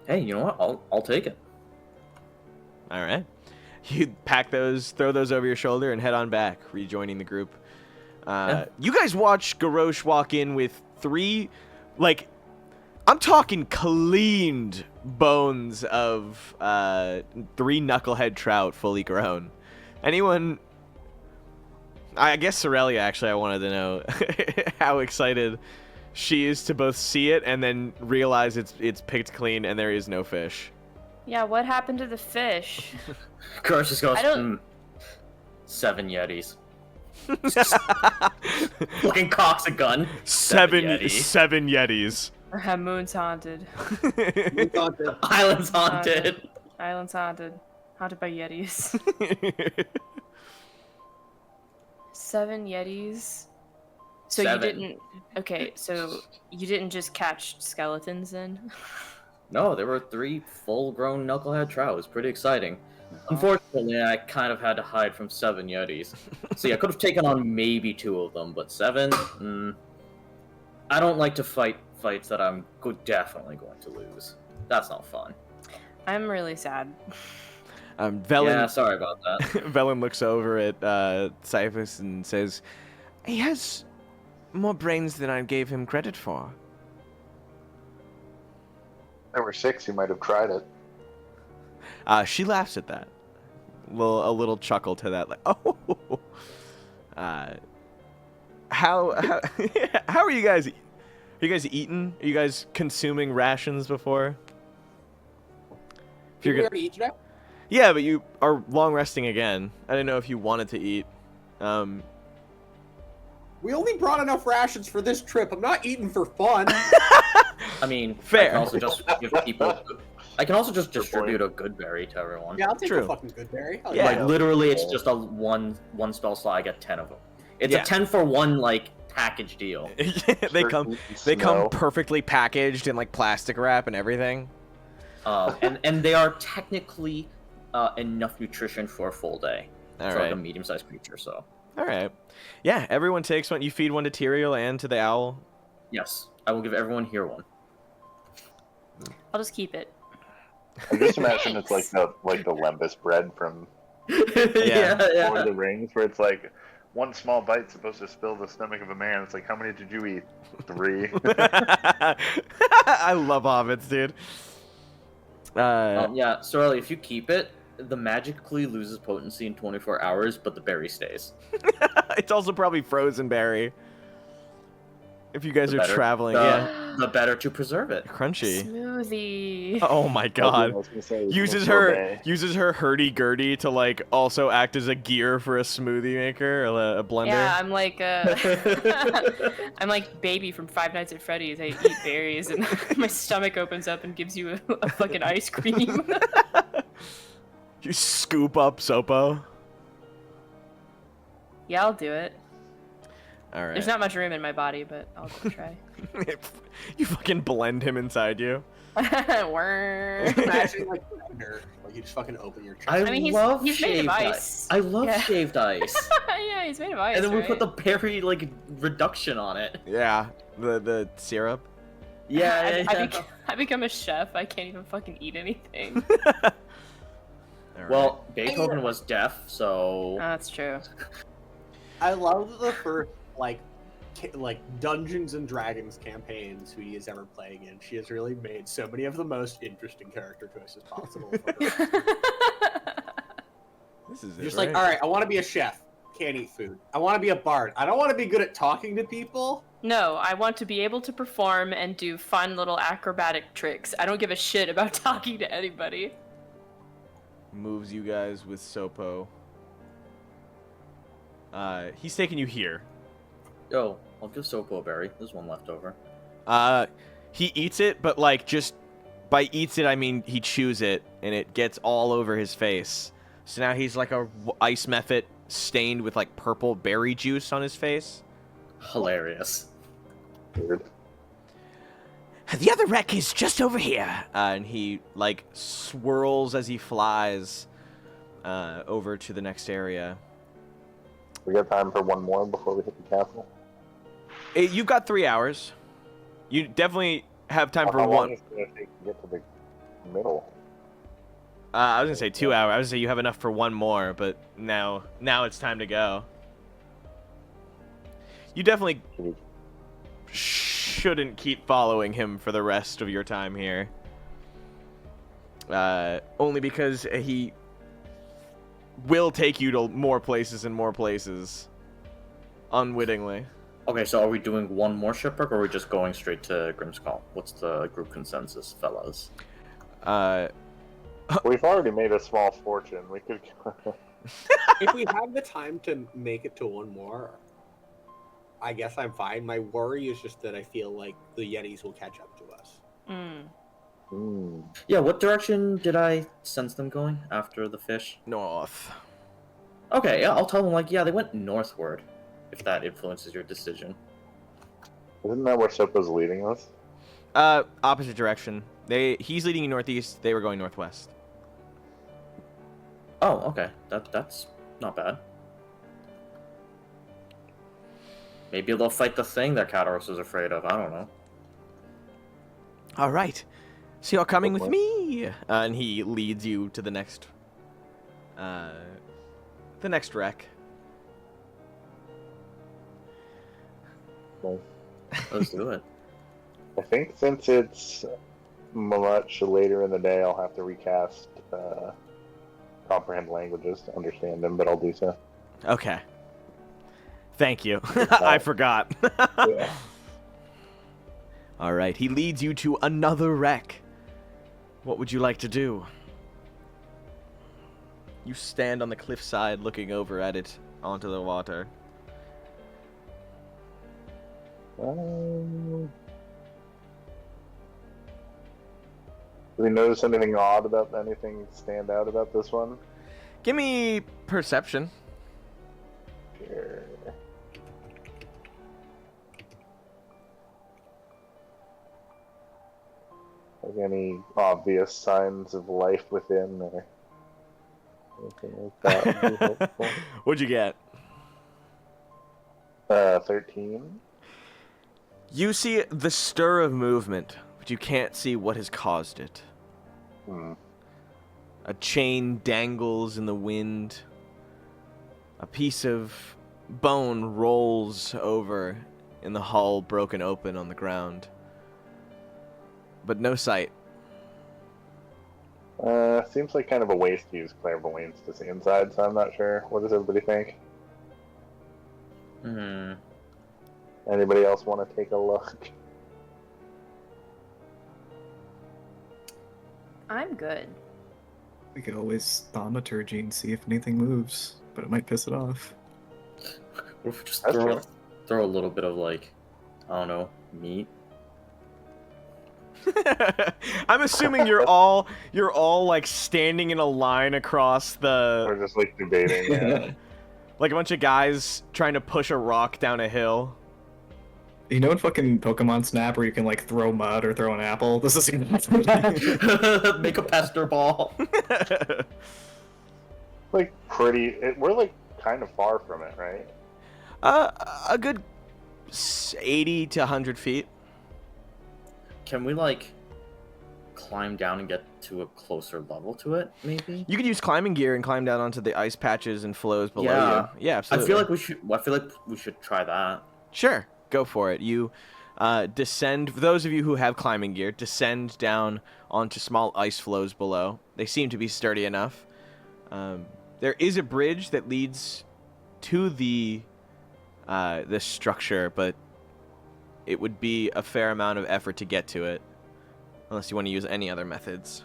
Hey, you know what? I'll take it. All right. You pack those, throw those over your shoulder, and head on back, rejoining the group. You guys watch Garrosh walk in with 3, like, I'm talking cleaned bones of 3 knucklehead trout fully grown. Anyone? I guess Cerelia, actually, I wanted to know how excited she is to both see it and then realize it's picked clean and there is no fish. Yeah, what happened to the fish? Garrosh just goes, I don't- 7 Yetis. Fucking cocks a gun. 7 Yeti. Yetis. Moon's haunted. Island's haunted. Island's haunted. Haunted by Yetis. 7 Yetis. So 7. you didn't. Okay, so you didn't just catch skeletons then? No, there were 3 full-grown knucklehead trout. It was pretty exciting. Unfortunately, I kind of had to hide from 7 Yetis. See, I could have taken on maybe 2 of them, but 7? I don't like to fight fights that I'm definitely going to lose. That's not fun. I'm really sad. Velen, Yeah, sorry about that. Velen looks over at Cyphus and says, "He has more brains than I gave him credit for." There were 6, you might have tried it. She laughs at that. A little chuckle to that, like, oh. How how are you guys? Are you guys eating? Are you guys consuming rations before? Did we already eat today? Yeah, but you are long resting again. I didn't know if you wanted to eat. We only brought enough rations for this trip. I'm not eating for fun. I mean, Fair. I can also just give people. I can also just distribute a good berry to everyone. Yeah, I'll take True. a fucking good berry. Yeah. Like literally, it's just a one spell slot. I get 10 of them. It's Yeah. a 10 for 1 like package deal. they come perfectly packaged in like plastic wrap and everything. And they are technically enough nutrition for a full day. All for like right. a medium-sized creature. So All right. Yeah, everyone takes one. You feed one to Tyrael and to the owl. yes, I will give everyone here one. I'll just keep it. I just imagine it's like the lembas bread from yeah. Lord of the Rings, where it's like one small bite's supposed to fill the stomach of a man. It's like, how many did you eat? 3. I love hobbits, dude. Yeah, Cerelia, if you keep it, the magically loses potency in 24 hours, but the berry stays. It's also probably frozen berry. If you guys The are better- traveling, the- yeah. The better to preserve it. Crunchy. Smoothie. Oh my I god. was gonna say, Uses it's her hurdy-gurdy to like also act as a gear for a smoothie maker or a blender. Yeah, I'm like I'm like Baby from Five Nights at Freddy's. I eat berries and my stomach opens up and gives you a fucking ice cream. You scoop up Sopo. Yeah, I'll do it. All right. There's not much room in my body, but I'll go try. You fucking blend him inside you. Worm. Imagine like blender. Like you just fucking open your chest. I mean, he's love made of shaved ice. I love Yeah. shaved ice. Yeah, he's made of ice. And then we right? put the berry like reduction on it. Yeah. The syrup. Yeah, I become a chef. I can't even fucking eat anything. All right. Well, Beethoven was deaf, so That's true. I love the first like Dungeons and Dragons campaign Sweetie has ever played in. She has really made so many of the most interesting character choices possible. For her. This is Just it, like, right? all right, I want to be a chef. Can't eat food. I want to be a bard. I don't want to be good at talking to people. No, I want to be able to perform and do fun little acrobatic tricks. I don't give a shit about talking to anybody. Moves you guys with Sopo. He's taking you here. yo, I'll give Sopo a berry. There's one left over. He eats it, but like just by eats it, I mean he chews it, and it gets all over his face. So now he's like a ice mephit stained with like purple berry juice on his face. Hilarious. weird. The other wreck is just over here. And he like swirls as he flies over to the next area. We got time for one more before we hit the castle. You've got 3 hours. You definitely have time for How long one. is it gonna take to get to the middle? I was gonna say 2 hours. I was gonna say you have enough for one more, but now it's time to go. You definitely shouldn't keep following him for the rest of your time here. Only because he will take you to more places and more places. Unwittingly. Okay, so are we doing one more shipwreck, or are we just going straight to Grimskull? What's the group consensus, fellas? We've already made a small fortune. We could. If we have the time to make it to one more, I guess I'm fine. My worry is just that I feel like the Yetis will catch up to us. Hmm. Yeah, what direction did I sense them going after the fish? North. Okay, yeah, I'll tell them, like, yeah, they went northward, if that influences your decision. Isn't that where Sopa's leading us? Opposite direction. He's leading you northeast. They were going northwest. Oh, okay. That's not bad. Maybe they'll fight the thing that Kataros is afraid of. I don't know. All right. So you're coming with Okay. me, and he leads you to the next the next wreck. Nice. Let's do it. I think since it's much later in the day, I'll have to recast comprehend languages to understand them, but I'll do so. Okay. Thank you. I forgot. Yeah. All right. He leads you to another wreck. What would you like to do? You stand on the cliffside looking over at it onto the water. Do we notice anything odd about anything stand out about this one? Give me perception. Sure. Like any obvious signs of life within or anything like that would be helpful. What'd you get? 13. You see the stir of movement, but you can't see what has caused it. A chain dangles in the wind. A piece of bone rolls over in the hull, broken open on the ground. But no sight. Seems like kind of a waste to use clairvoyance to see inside, so I'm not sure. What does everybody think? Anybody else want to take a look? I'm good. We could always thaumaturgy and see if anything moves, but it might piss it off. What if we just That's true. throw a little bit of, like, I don't know, meat? I'm assuming you're all like standing in a line across We're the, just like debating. Yeah. like a bunch of guys trying to push a rock down a hill. You know in fucking Pokemon Snap where you can like throw mud or throw an apple? This is Make a pester ball. Like we're like kind of far from it, right? A good 80 to 100 feet. Can we, like, climb down and get to a closer level to it, maybe? You could use climbing gear and climb down onto the ice patches and flows below Yeah. you. Yeah, absolutely. I feel like we should try that. Sure, go for it. You descend. For those of you who have climbing gear, descend down onto small ice flows below. They seem to be sturdy enough. There is a bridge that leads to the structure, but it would be a fair amount of effort to get to it, unless you want to use any other methods.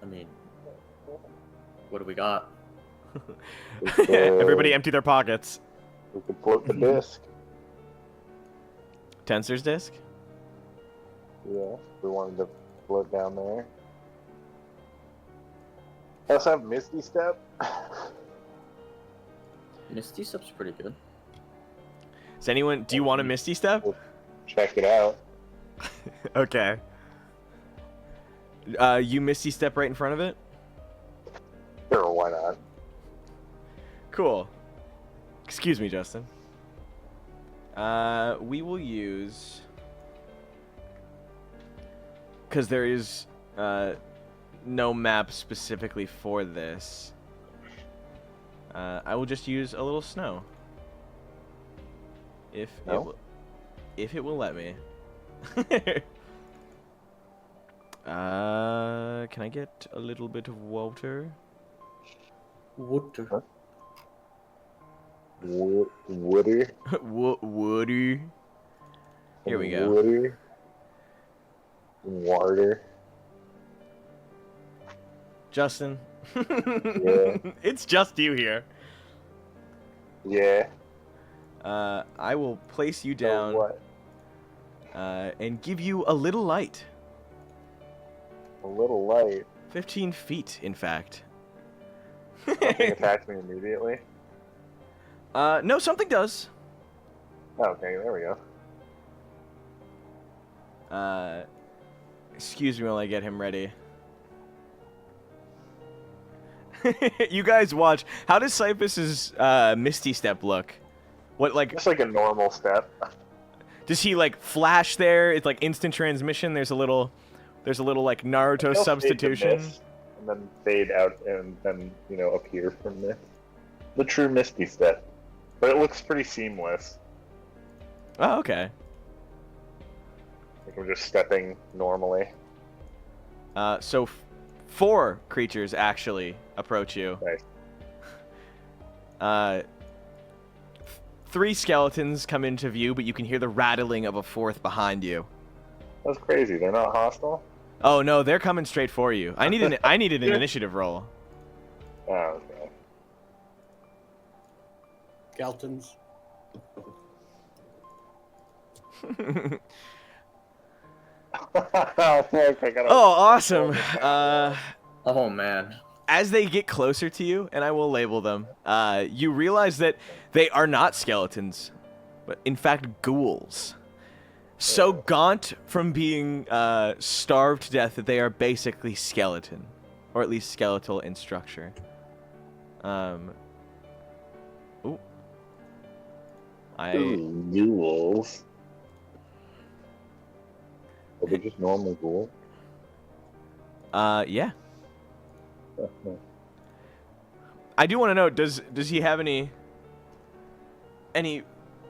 I mean, what do we got? Everybody empty their pockets. We could float the disc. Tensor's disc? Yeah, if we wanted to float down there. I also have Misty Step. Misty Step's pretty good. Do you want a Misty Step? Check it out. Okay. You Misty Step right in front of it? Sure, why not? Cool. Excuse me, Justin. We will use... Because there is no map specifically for this. I will just use a little snow. If it will let me. Can I get a little bit of water? Water. Woody. Woody. Here we go. Woody. Water. Justin. Yeah. It's just you here. Yeah. I will place you So down what? and give you a little light. A little light. 15 feet, in fact. Something attacks me immediately. No, something does. Okay, there we go. Excuse me while I get him ready. You guys watch. How does Cyphus's Misty Step look? What, like... Just like a normal step. Does he like flash there? It's like instant transmission. There's a little like Naruto They'll fade to substitution. mist, and then fade out and then appear from mist. The true Misty step, but it looks pretty seamless. Oh, okay. Like I'm just stepping normally. So 4 creatures actually approach you. Nice. 3 skeletons come into view, but you can hear the rattling of a 4th behind you. That's crazy. They're not hostile. Oh no, they're coming straight for you. I needed an initiative roll. Oh, okay. Skeletons. Oh, awesome. Oh man. As they get closer to you, and I will label them, you realize that they are not skeletons, but in fact ghouls. So gaunt from being starved to death that they are basically skeleton, or at least skeletal in structure. Ghouls. Are they just normal ghouls? Yeah. I do want to know, does he have any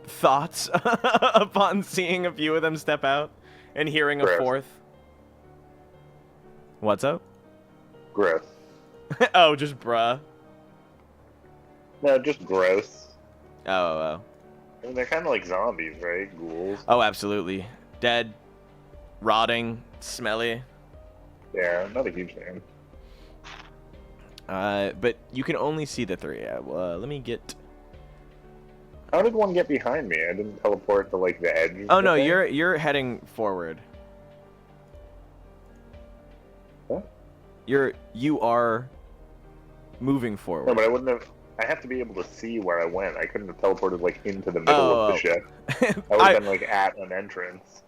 thoughts upon seeing a few of them step out and hearing a Gross. 4th? What's up? Gross. Oh, just bruh. No, just gross. Oh. I mean, they're kind of like zombies, right? Ghouls. Oh, absolutely. Dead, rotting, smelly. Yeah, I'm not a huge fan. But you can only see the 3. Let me get... How did one get behind me? I didn't teleport to like the edge. Oh of no, the thing? you're heading forward. What? You are moving forward. No, but I wouldn't have. I have to be able to see where I went. I couldn't have teleported like into the middle of the ship. I would have been like at an entrance.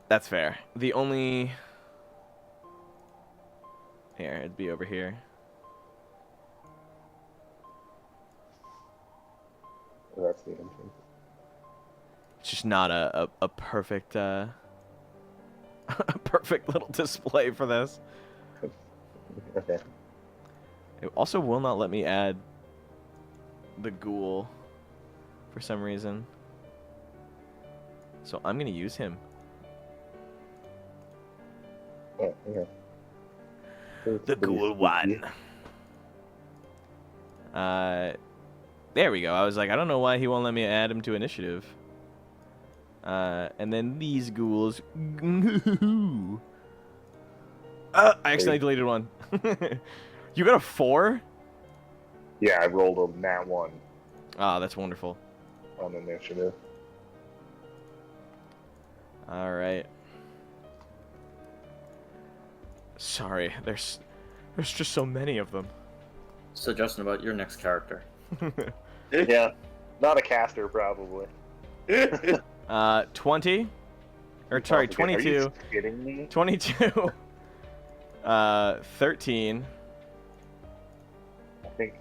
That's fair. The only... Here, it'd be over here. That's the entrance. It's just not a perfect a perfect little display for this. Okay. It also will not let me add the ghoul for some reason. So I'm gonna use him. Oh, okay. The ghoul one. There we go. I was like, I don't know why he won't let me add him to initiative. And then these ghouls. I accidentally deleted one. You got a 4? Yeah, I rolled a nat 1 Ah, that's wonderful. on initiative. All right. Sorry, there's just so many of them. So Justin, about your next character. Yeah, not a caster probably. 20? Or sorry, Are you 22. kidding me? 22. 13. I think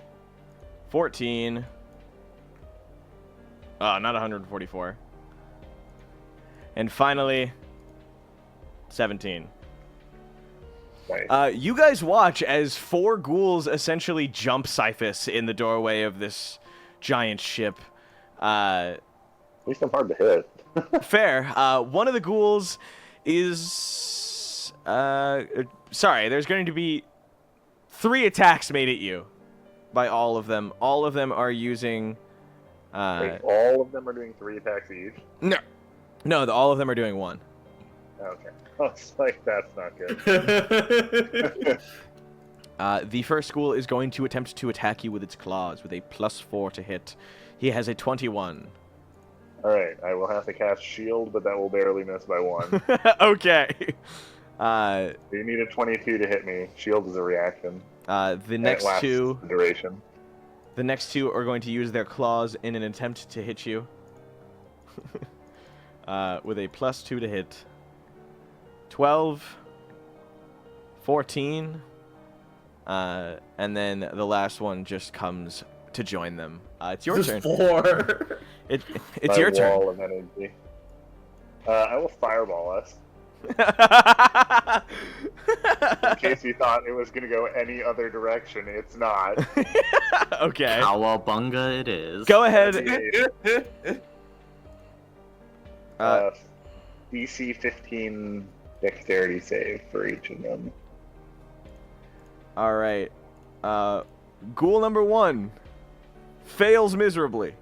14. Not 144. And finally, 17. nice. You guys watch as 4 ghouls essentially jump Cyphus in the doorway of this giant ship. At least I'm hard to hit. Fair. One of the ghouls is... sorry, there's going to be 3 attacks made at you by all of them. All of them are using... Wait, all of them are doing 3 attacks each? No, all of them are doing 1. Okay. I was like, that's not good. The first ghoul is going to attempt to attack you with its claws with a +4 to hit. He has a 21. Alright, I will have to cast shield, but that will barely miss by 1. Okay. You need a 22 to hit me. Shield is a reaction. The and next it lasts two... the duration. The next 2 are going to use their claws in an attempt to hit you. With a +2 to hit. 12. 14. And then the last one just comes to join them. It's your turn. 4. It's My your turn. wall of energy. I will fireball us. In case you thought it was going to go any other direction, it's not. Okay. Cowabunga it is. Go ahead. DC 15 dexterity save for each of them. All right. Ghoul number 1 fails miserably.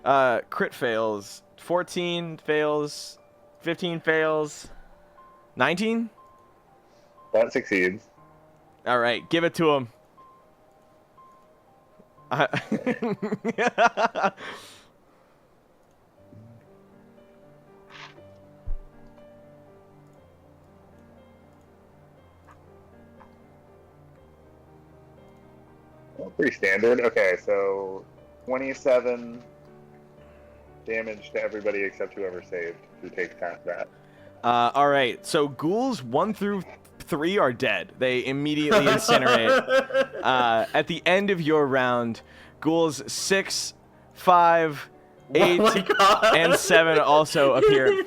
Crit fails. 14 fails. 15 fails. 19? That succeeds. All right, give it to him. Well, pretty standard. Okay, so 27 damage to everybody except whoever saved, who takes half that. All right, so ghouls 1 through 3 are dead. They immediately incinerate. At the end of your round, ghouls 6, 5, 8, and 7 also appear.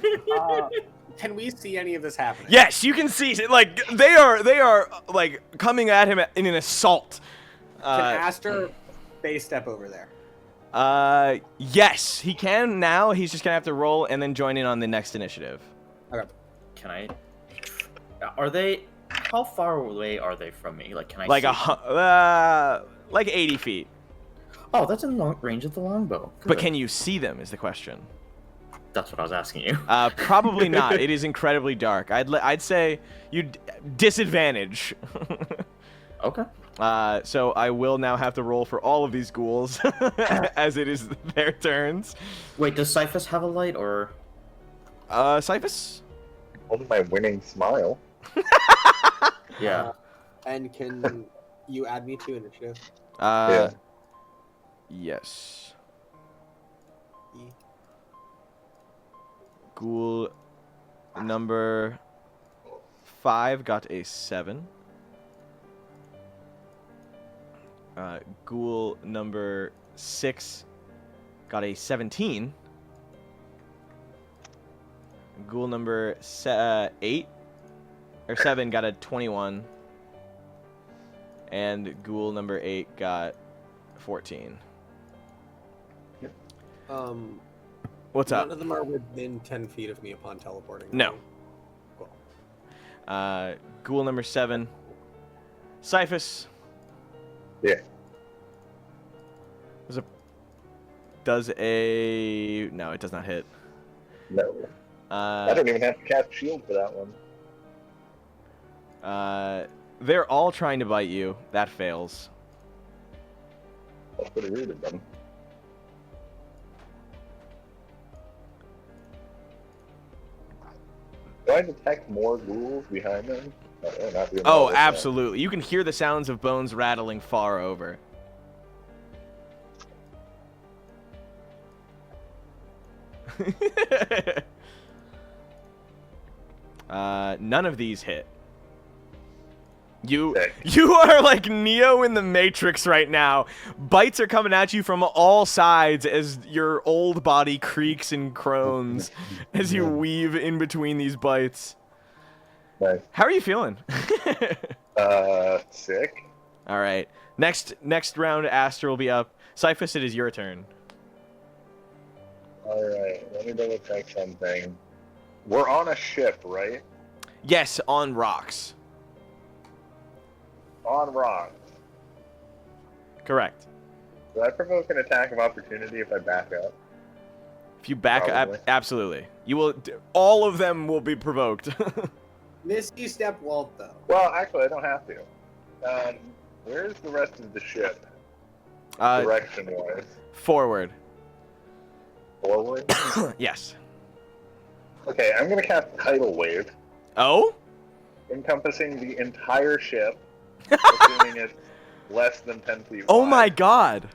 Can we see any of this happening? Yes, you can see. Like they are like coming at him in an assault. Can Aster base step over there? Yes, he can now. He's just gonna have to roll and then join in on the next initiative. Okay. Can I? Are they? How far away are they from me? Like, can I? Like see like 80 feet. Oh, that's in long range of the longbow. But Good. can you see them? Is the question. That's what I was asking you. Probably not. It is incredibly dark. I'd say you disadvantage. Okay. So I will now have to roll for all of these ghouls as it is their turns. Wait, does Cyphus have a light or? Cyphus? Only my winning smile. Yeah. And can you add me to initiative? Yeah. Yes. E. Ghoul number 5 got a 7. Ghoul number 6 got a 17. Ghoul number 8 or 7 got a 21. And ghoul number 8 got 14. What's None up? of them are within 10 feet of me upon teleporting. No. Cool. Ghoul number 7. Cyphus. Yeah. Does a... No, it does not hit. No. I don't even have to cast shield for that one. They're all trying to bite you. That fails. That's pretty rude of them. Do I detect more ghouls behind them? No, they're not doing all Oh, this absolutely. You can hear the sounds of bones rattling far over. None of these hit. You are like Neo in the Matrix right now. Bites are coming at you from all sides as your old body creaks and groans as you weave in between these bites. Nice. How are you feeling? Sick. All right. Next round, Aster will be up. Cyphus, it is your turn. Alright, let me double check something. We're on a ship, right? Yes, on rocks. On rocks. Correct. Do I provoke an attack of opportunity if I back up? If you back up, Probably. absolutely. You will. All of them will be provoked. Misty step walt though. Well, actually, I don't have to. Where's the rest of the ship? Direction-wise. Forward. Forward? Yes. Okay, I'm gonna cast Tidal Wave, Oh? encompassing the entire ship, assuming it's less than 10 feet Oh wide. my God.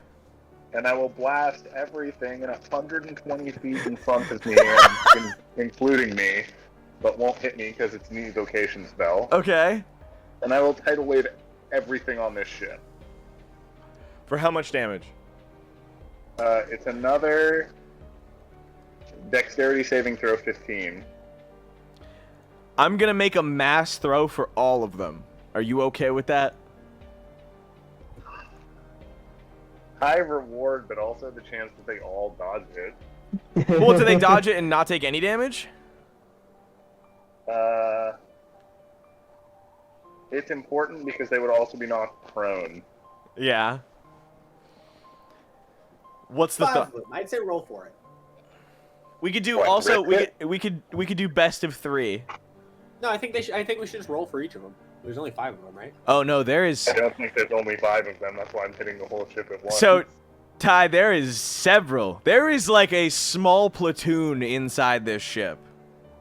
And I will blast everything 120 feet in front of me, including me, but won't hit me because it's an evocation spell. Okay. And I will Tidal Wave everything on this ship. For how much damage? It's another Dexterity saving throw 15. I'm gonna make a mass throw for all of them. Are you okay with that? High reward, but also the chance that they all dodge it. Well, do they dodge it and not take any damage? It's important because they would also be knocked prone. Yeah. What's the 5 thought? of them. I'd say roll for it. We could do What, also risk we could do best of 3. No, I think I think we should just roll for each of them. There's only 5 of them, right? Oh no, there is. I don't think there's only 5 of them. That's why I'm hitting the whole ship at once. So, Ty, there is several. There is like a small platoon inside this ship.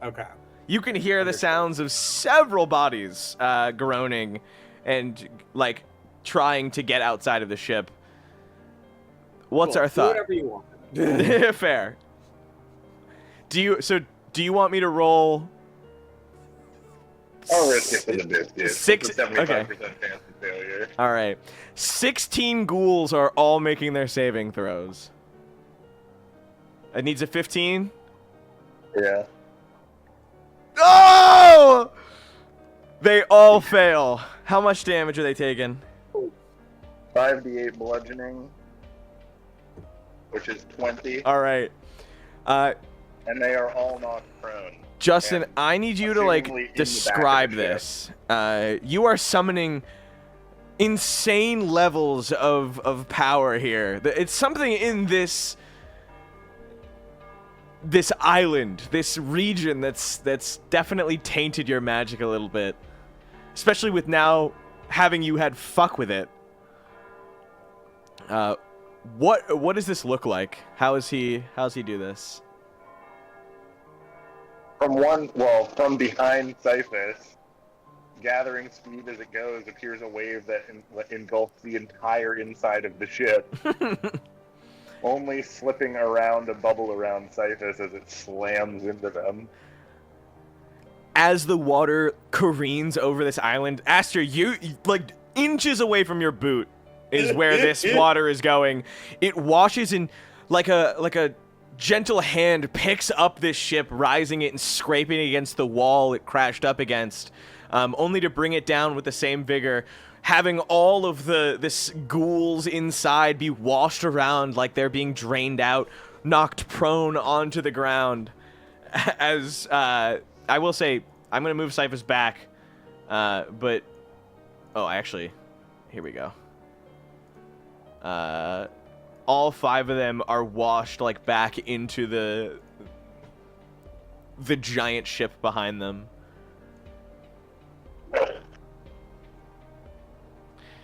Okay. You can hear the sounds of several bodies groaning and like trying to get outside of the ship. What's Cool. our Do thought? whatever you want. Fair. Do you want me to roll? I'll risk it for the biscuit. Six- It's a 75% okay. chance of failure. All right. 16 ghouls are all making their saving throws. It needs a 15. Yeah. Oh! They all fail. How much damage are they taking? 5d8 bludgeoning, which is 20, All right. and they are all knocked prone. Justin, And I need you to assumingly in like the back describe of the ship. this. You are summoning insane levels of power here. It's something in this island, this region that's definitely tainted your magic a little bit. Especially with now having you had fuck with it. What does this look like? How's he do this? From behind Cyphus, gathering speed as it goes, appears a wave that engulfs the entire inside of the ship, only slipping around a bubble around Cyphus as it slams into them. As the water careens over this island, Aster, you like inches away from your boot is where this water is going. It washes in like a gentle hand picks up this ship, rising it and scraping it against the wall it crashed up against, only to bring it down with the same vigor, having all of this ghouls inside be washed around like they're being drained out, knocked prone onto the ground. As I will say, I'm gonna move Cyphus back, but actually, here we go. All 5 of them are washed like back into the giant ship behind them.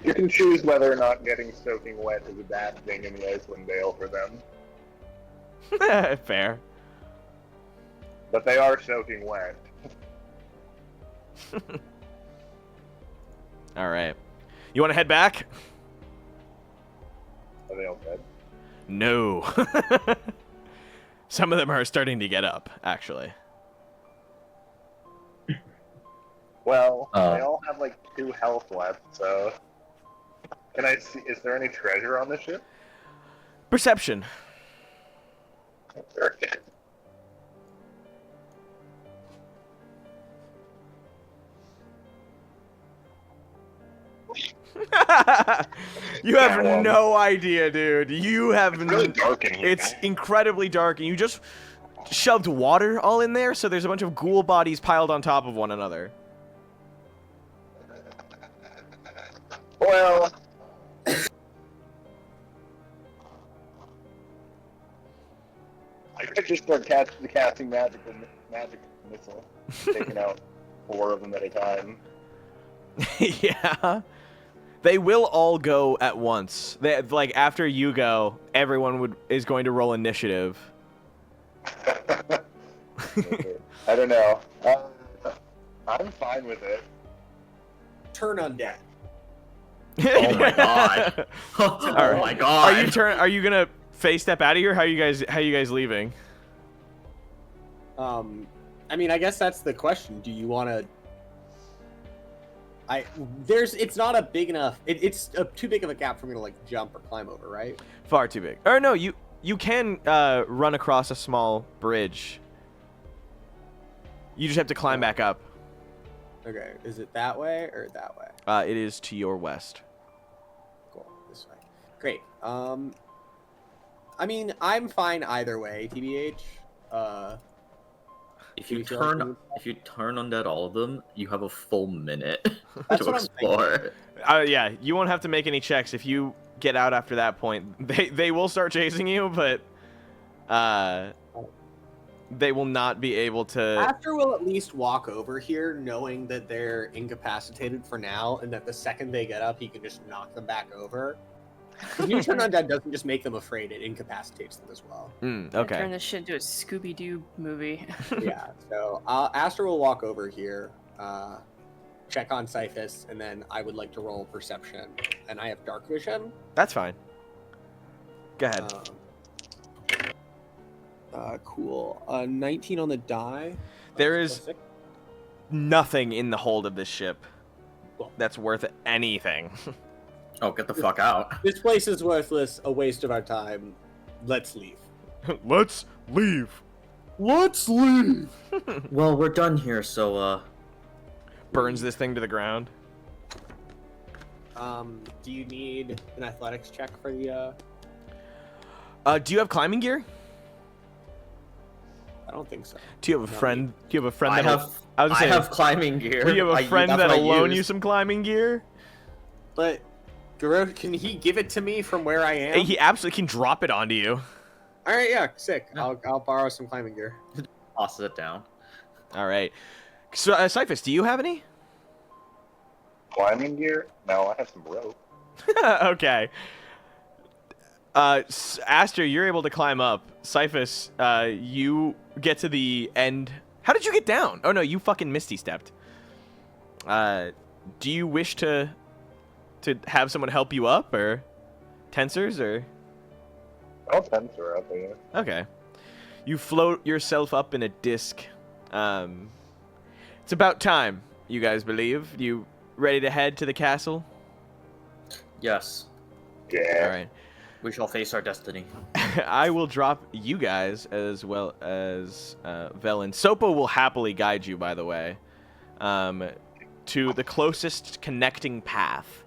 You can choose whether or not getting soaking wet is a bad thing in the Icewind Dale for them, Fair. but they are soaking wet. All right. You want to head back? Are they all dead? No. Some of them are starting to get up, actually. Well, they all have like 2 health left, so... Can I see, is there any treasure on the ship? Perception. Okay. You have Yeah, well- no idea, dude. You have It's really dark in here. It's incredibly dark, and you just shoved water all in there, so there's a bunch of ghoul bodies piled on top of one another. Well... I could just start casting magic missile, taking out 4 of them at a time. Yeah. They will all go at once. They, like after you go, everyone is going to roll initiative. I don't know. I'm fine with it. Turn undead. Oh my god. Oh right. my god. Are you gonna face step out of here? How you guys leaving? I mean, I guess that's the question. Do you want to? It's not a big enough. It's too big of a gap for me to like jump or climb over, right? Far too big. Or no, you you can run across a small bridge. You just have to climb back up. Okay, is it that way or that way? It is to your west. Cool, this way. Great. I mean, I'm fine either way, TBH. If you Do you feel like turn undead all of them, you have a full minute That's to what I'm explore. Yeah, you won't have to make any checks if you get out after that point. They will start chasing you, but they will not be able to. Aster will at least walk over here knowing that they're incapacitated for now, and that the second they get up, he can just knock them back over. New Turn Undead doesn't just make them afraid, it incapacitates them as well. Turn Okay. this shit into a Scooby-Doo movie. Yeah, so Aster will walk over here, check on Cyphus, and then I would like to roll Perception. And I have Dark Vision. That's fine. Go ahead. Cool. 19 on the die. There That's is- +6. Nothing in the hold of this ship Cool. that's worth anything. Oh, get the fuck out. This place is worthless, a waste of our time. Let's leave. Let's leave. Let's leave! Well, we're done here, so Burns this thing to the ground. Do you need an athletics check for the, Do you have climbing gear? I don't think so. Do you have a No. friend? Do you have a friend I that'll? have I was I saying, have climbing gear. do you have a friend that's what that'll I loan use. you some climbing gear? But, Garrosh, can he give it to me from where I am? He absolutely can drop it onto you. Alright, yeah, sick. Yeah. I'll borrow some climbing gear. Tosses it down. All right. So, Cyphus, do you have any? Climbing gear? No, I have some rope. Okay. Aster, you're able to climb up. Cyphus, you get to the end. How did you get down? Oh no, you fucking misty stepped. Do you wish to have someone help you up, or tensors, or? I'll tensor up here. Okay. You float yourself up in a disc. It's about time, you guys believe. You ready to head to the castle? Yes, Yeah. All right. we shall face our destiny. I will drop you guys as well as Velen. Sopo will happily guide you, by the way, to the closest connecting path.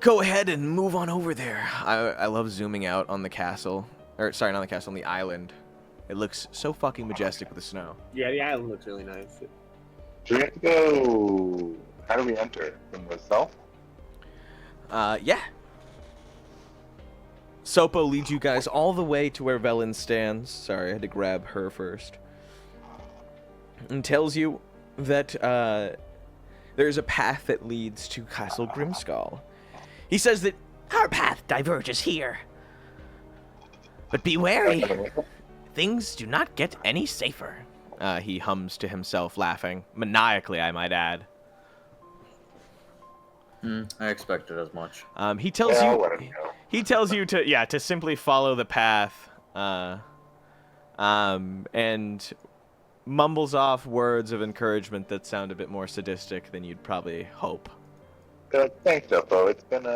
Go ahead and move on over there. I love zooming out on the castle. Or, sorry, not the castle, on the island. It looks so fucking majestic with the snow. Yeah, the island looks really nice. Do we have to go... How do we enter? From the south? Yeah. Sopo leads you guys all the way to where Velen stands. Sorry, I had to grab her first. And tells you that there's a path that leads to Castle Grimskull. He says that our path diverges here. But be wary. Things do not get any safer. He hums to himself, laughing. Maniacally, I might add. I expected as much. He tells Yeah, I'll you... let him go. He tells you to simply follow the path, and mumbles off words of encouragement that sound a bit more sadistic than you'd probably hope. Thanks, Oppo. It's been,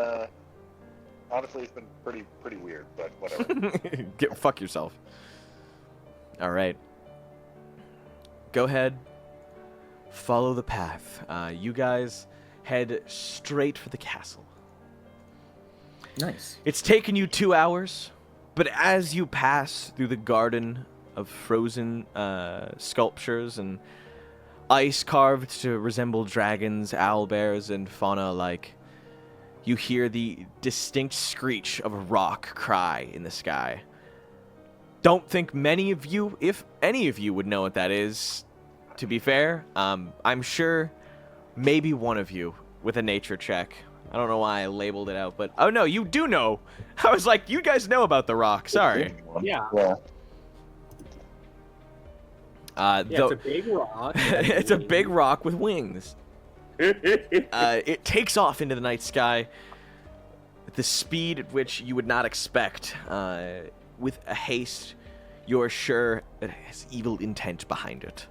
honestly, it's been pretty weird, but whatever. Fuck yourself. All right. Go ahead. Follow the path. You guys head straight for the castle. Nice. It's taken you 2 hours, but as you pass through the garden of frozen sculptures and ice carved to resemble dragons, owlbears, and fauna alike, you hear the distinct screech of a rock cry in the sky. Don't think many of you, if any of you, would know what that is. To be fair, I'm sure maybe one of you with a nature check. I don't know why I labeled it out, but oh no, you do know. I was like, you guys know about the rock. Sorry. Yeah. Yeah. Yeah, Though- it's a big rock. it's a big rock with wings. It takes off into the night sky at the speed at which you would not expect. With a haste, you're sure that it has evil intent behind it.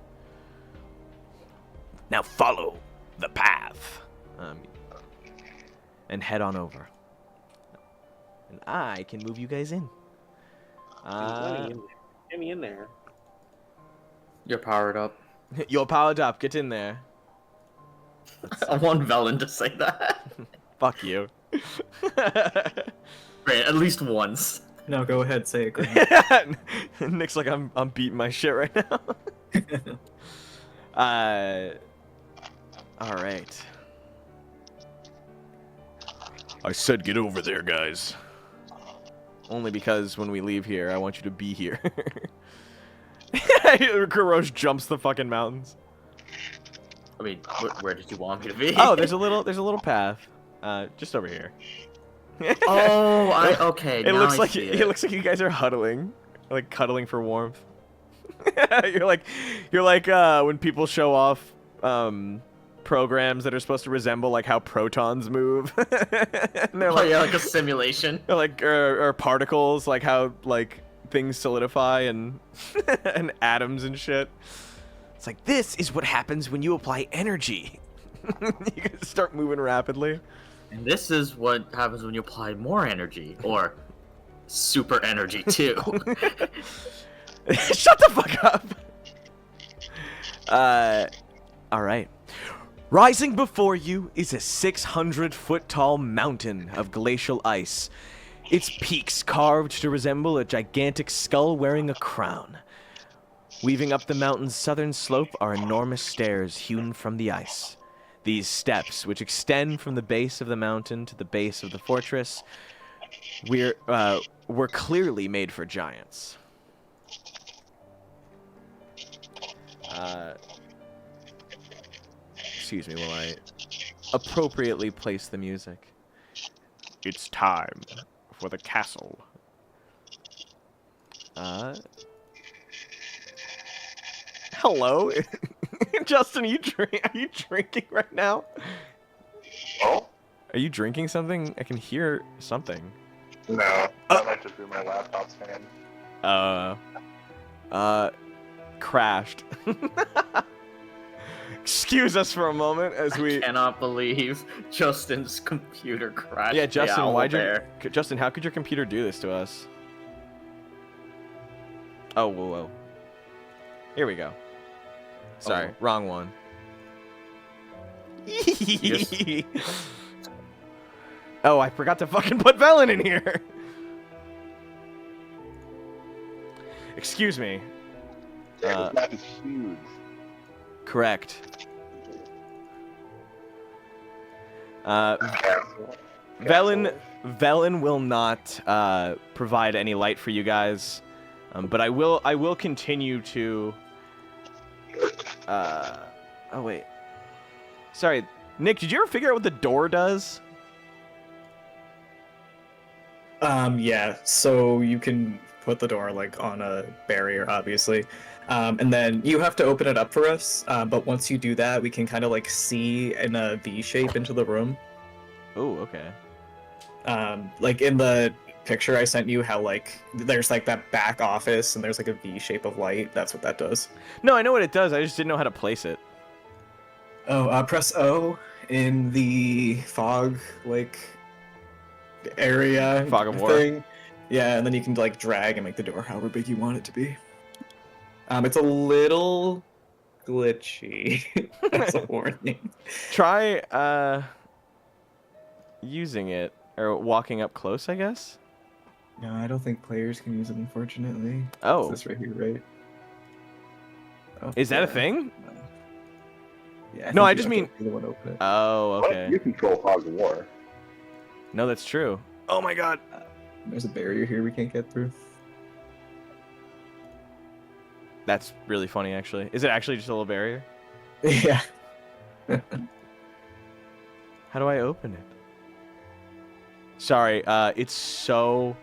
Now follow the path. And head on over. and I can move you guys in. Get me in there. You're powered up. You're powered up. Get in there. I want Velen to say that. Fuck you. Great, at least once. No, go ahead, say it, Grant. Nick's like, I'm beating my shit right now. All right. I said get over there, guys. Only because when we leave here, I want you to be here. Garrosh jumps the fucking mountains. I mean, where did you want me to be? Oh, there's a little path. Just over here. Oh, okay. It now looks I like see it looks like you guys are huddling, like cuddling for warmth. you're like when people show off programs that are supposed to resemble like how protons move. And they're like, yeah, like a simulation. Or like or particles, like how like things solidify and and atoms and shit. It's like this is what happens when you apply energy. You can start moving rapidly. And this is what happens when you apply more energy, or super energy too. Shut the fuck up. All right. Rising before you is a 600-foot tall mountain of glacial ice. Its peaks carved to resemble a gigantic skull wearing a crown. Weaving up the mountain's southern slope are enormous stairs hewn from the ice. These steps, which extend from the base of the mountain to the base of the fortress, were clearly made for giants. Excuse me while I appropriately place the music. It's time for the castle. Hello? Justin, are you drinking right now? Oh? Are you drinking something? I can hear something. No, that might just be my laptop's fan. Crashed. Excuse us for a moment as we... I cannot believe Justin's computer crashed. Yeah, Justin, the why'd owlbear. Justin, how could your computer do this to us? Oh, whoa. Here we go. Sorry, wrong one. Oh, I forgot to fucking put Velen in here. Excuse me. Yeah, this map is huge. Correct. Velen will not provide any light for you guys, but I will continue to. Oh wait. Sorry, Nick. Did you ever figure out what the door does? Yeah. So you can put the door like on a barrier, obviously. And then you have to open it up for us, but once you do that, we can kind of like see in a V shape into the room. Oh, okay. Like in the picture I sent you, how like there's like that back office and there's like a V shape of light. That's what that does. No, I know what it does. I just didn't know how to place it. Oh, press O in the fog like area. Fog of war. Thing. Yeah, and then you can like drag and make the door however big you want it to be. It's a little glitchy. That's a warning. Try using it or walking up close, I guess. No, I don't think players can use it, unfortunately. Oh, It's this right here, right? Oh, is that a yeah. thing? Yeah. No, think I you just have to mean- be the one to open it. Oh, What? okay. You control Fog of War. No, that's true. Oh my god. There's a barrier here we can't get through. That's really funny, actually. Is it actually just a little barrier? Yeah. How do I open it? Sorry, it's so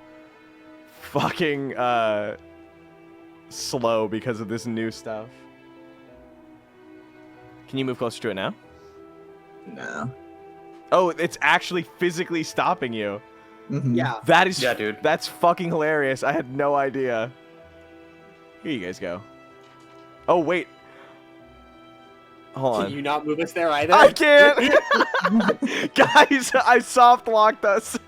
fucking slow because of this new stuff. Can you move closer to it now? No. Oh, it's actually physically stopping you. Mhm. Yeah. That is, Yeah, dude. That's fucking hilarious. I had no idea. Here you guys go. Oh wait. Hold on. Can you not move us there either? I can't. Guys, I soft locked us.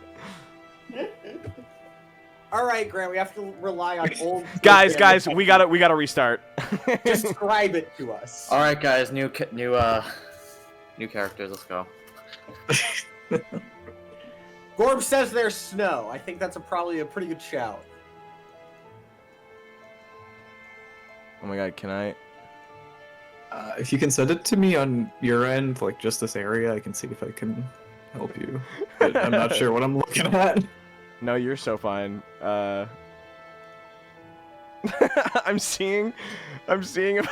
All right, Grant, we have to rely on old. Guys, we gotta restart. Describe it to us. All right, guys, new characters. Let's go. Gorb says there's snow. I think that's probably a pretty good shout. Oh my god, can I? If you can send it to me on your end, like just this area, I can see if I can help you. But I'm not sure what I'm looking at. No, you're so fine. I'm seeing if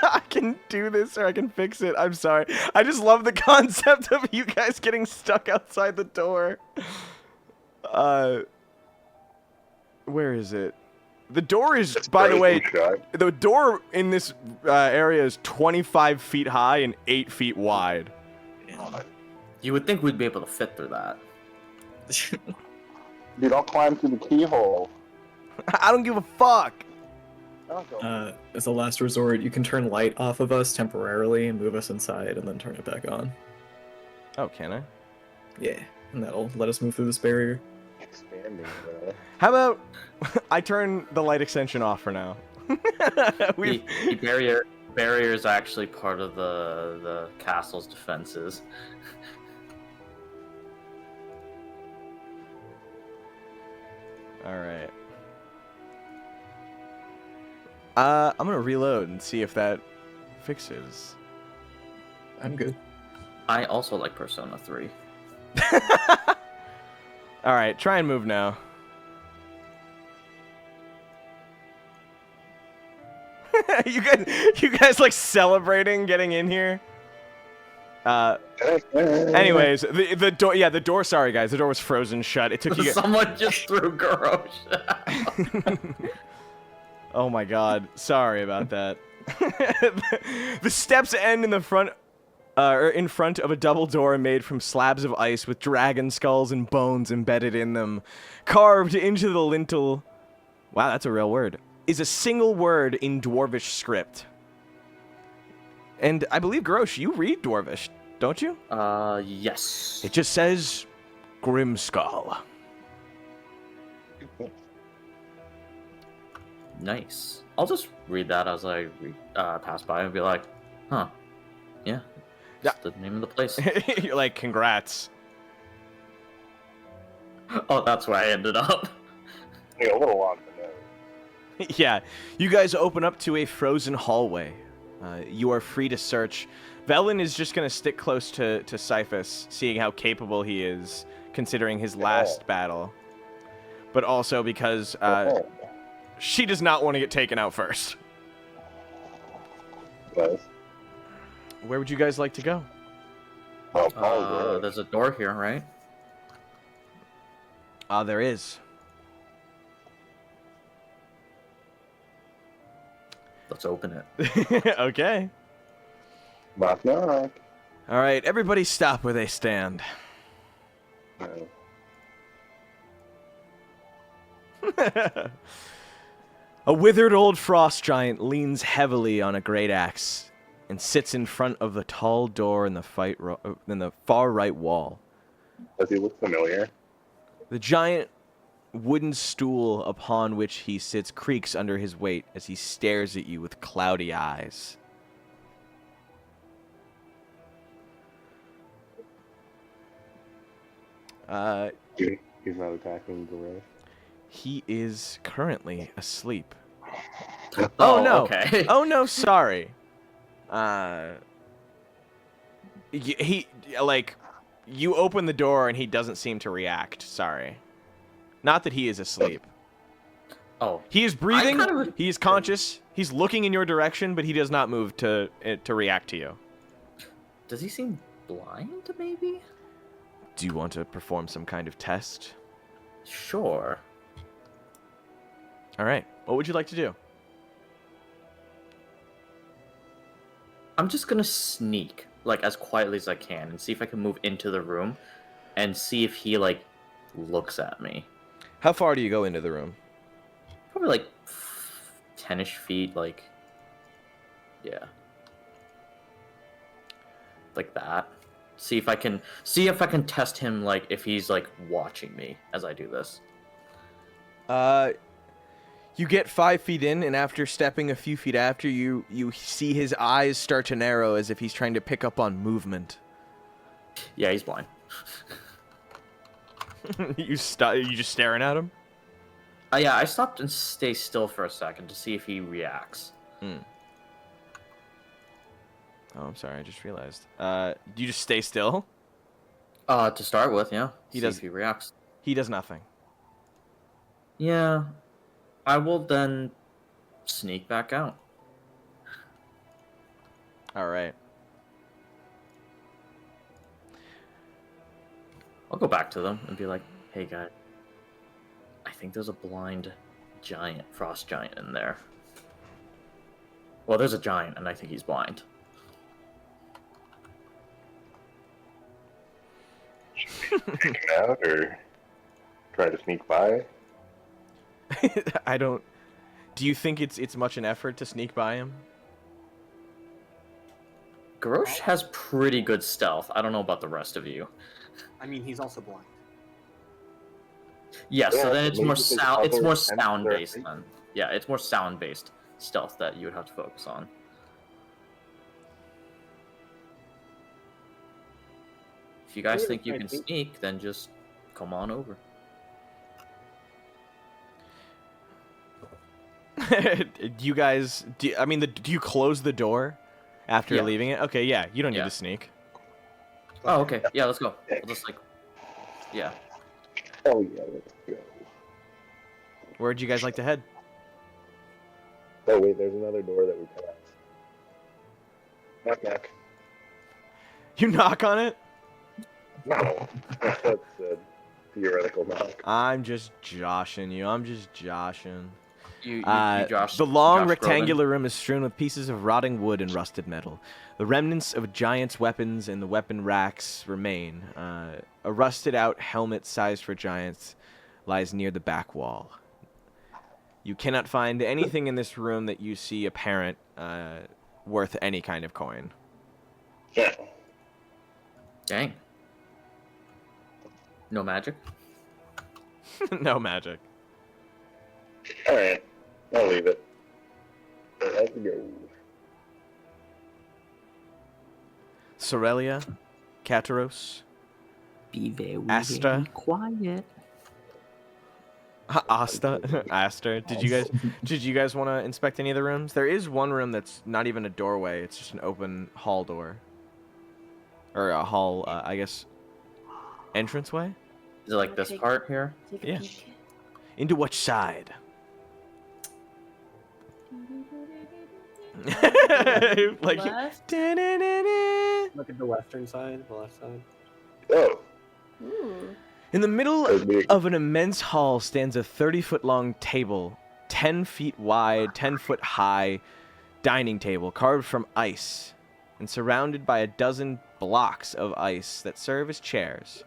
I can do this or I can fix it. I'm sorry. I just love the concept of you guys getting stuck outside the door. Where is it? The door is, by the way, the door in this area is 25 feet high and 8 feet wide. You would think we'd be able to fit through that. Dude, I'll climb through the keyhole. I don't give a fuck. As a last resort, you can turn light off of us temporarily and move us inside and then turn it back on. Oh, can I? Yeah, and that'll let us move through this barrier. Expanding, bro. How about I turn the light extension off for now? The barrier is actually part of the castle's defenses. All right. I'm gonna reload and see if that fixes. I'm good. I also like Persona 3. All right, try and move now. you guys like celebrating getting in here. Anyways, the door. Yeah, the door. Sorry, guys, the door was frozen shut. It took you. Someone just threw Garrosh. Oh my god, sorry about that. The steps end in the front, or in front of a double door made from slabs of ice with dragon skulls and bones embedded in them. Carved into the lintel, wow, that's a real word, is a single word in Dwarvish script. And I believe, Garrosh, you read Dwarvish, don't you? Yes. It just says, Grimskull. Nice. I'll just read that as I pass by and be like, huh. Yeah. That's the name of the place. You're like, congrats. Oh, that's where I ended up. Yeah, a little on the nose. Yeah, you guys open up to a frozen hallway. You are free to search. Velen is just going to stick close to Cyphus, seeing how capable he is, considering his last battle. But also because she does not want to get taken out first. Nice. Where would you guys like to go? Oh, probably. There's a door here, right? There is. Let's open it. Okay. Knock, knock. All right, everybody stop where they stand. No. A withered old frost giant leans heavily on a great axe and sits in front of the tall door in the far right wall. Does he look familiar? The giant wooden stool upon which he sits creaks under his weight as he stares at you with cloudy eyes. He's not attacking Garrosh. He is currently asleep. Oh, no. Okay. Oh no, sorry. He like you open the door and he doesn't seem to react. Sorry. Not that he is asleep. Oh. He is breathing. kind of- He is conscious. He's looking in your direction, but he does not move to react to you. Does he seem blind, maybe? Do you want to perform some kind of test? Sure. All right. What would you like to do? I'm just gonna sneak, like, as quietly as I can and see if I can move into the room and see if he, like, looks at me. How far do you go into the room? Probably, like, 10-ish feet, like, yeah. Like that. See if I can test him, like, if he's, like, watching me as I do this. You get 5 feet in, and after stepping a few feet after, you see his eyes start to narrow as if he's trying to pick up on movement. Yeah, he's blind. You just staring at him? Yeah, I stopped and stay still for a second to see if he reacts. Oh, I'm sorry, I just realized. Do you just stay still? To start with, yeah. He See does- if he reacts. He does nothing. Yeah. I will then sneak back out. Alright. I'll go back to them and be like, hey guys, I think there's a blind giant, frost giant in there. Well, there's a giant, and I think he's blind. Take him out or try to sneak by? I don't... Do you think it's much an effort to sneak by him? Garrosh has pretty good stealth. I don't know about the rest of you. I mean, he's also blind. Yeah, so Yeah, then it's maybe more his sound. It's other more sense sound there, based right? then. Yeah, it's more sound based stealth that you would have to focus on. If you guys Sure, think you I can think- sneak, then just come on over. You guys... Do you close the door after Yeah. leaving it? Okay, yeah, you don't need Yeah. to sneak. Oh, okay. Yeah, let's go. We'll just like, yeah. Oh yeah, let's go. Where'd you guys like to head? Oh wait, there's another door that we passed. Knock knock. You knock on it? No, that's a theoretical knock. I'm just joshing you. I'm just joshing. You The long Josh. Josh Groban. rectangular room is strewn with pieces of rotting wood and rusted metal. The remnants of giants' weapons and the weapon racks remain. A rusted-out helmet sized for giants lies near the back wall. You cannot find anything in this room that you see apparent worth any kind of coin. Yeah. Dang. No magic. No magic. Alright, I'll leave it. Let's go. Cerelia, Kataros, Be very, Aster. very quiet. Aster. Did you guys want to inspect any of the rooms? There is one room that's not even a doorway. It's just an open hall door. Or a hall, I guess, entranceway? Is it like this part here? Take a Yeah. peek. Into which side? Like, Left. da-da-da-da. Look at the western side, the left side. Oh, Ooh. In the middle there's me. of an immense hall stands a 30-foot-long table, 10 feet wide, 10 foot high dining table carved from ice and surrounded by a dozen blocks of ice that serve as chairs.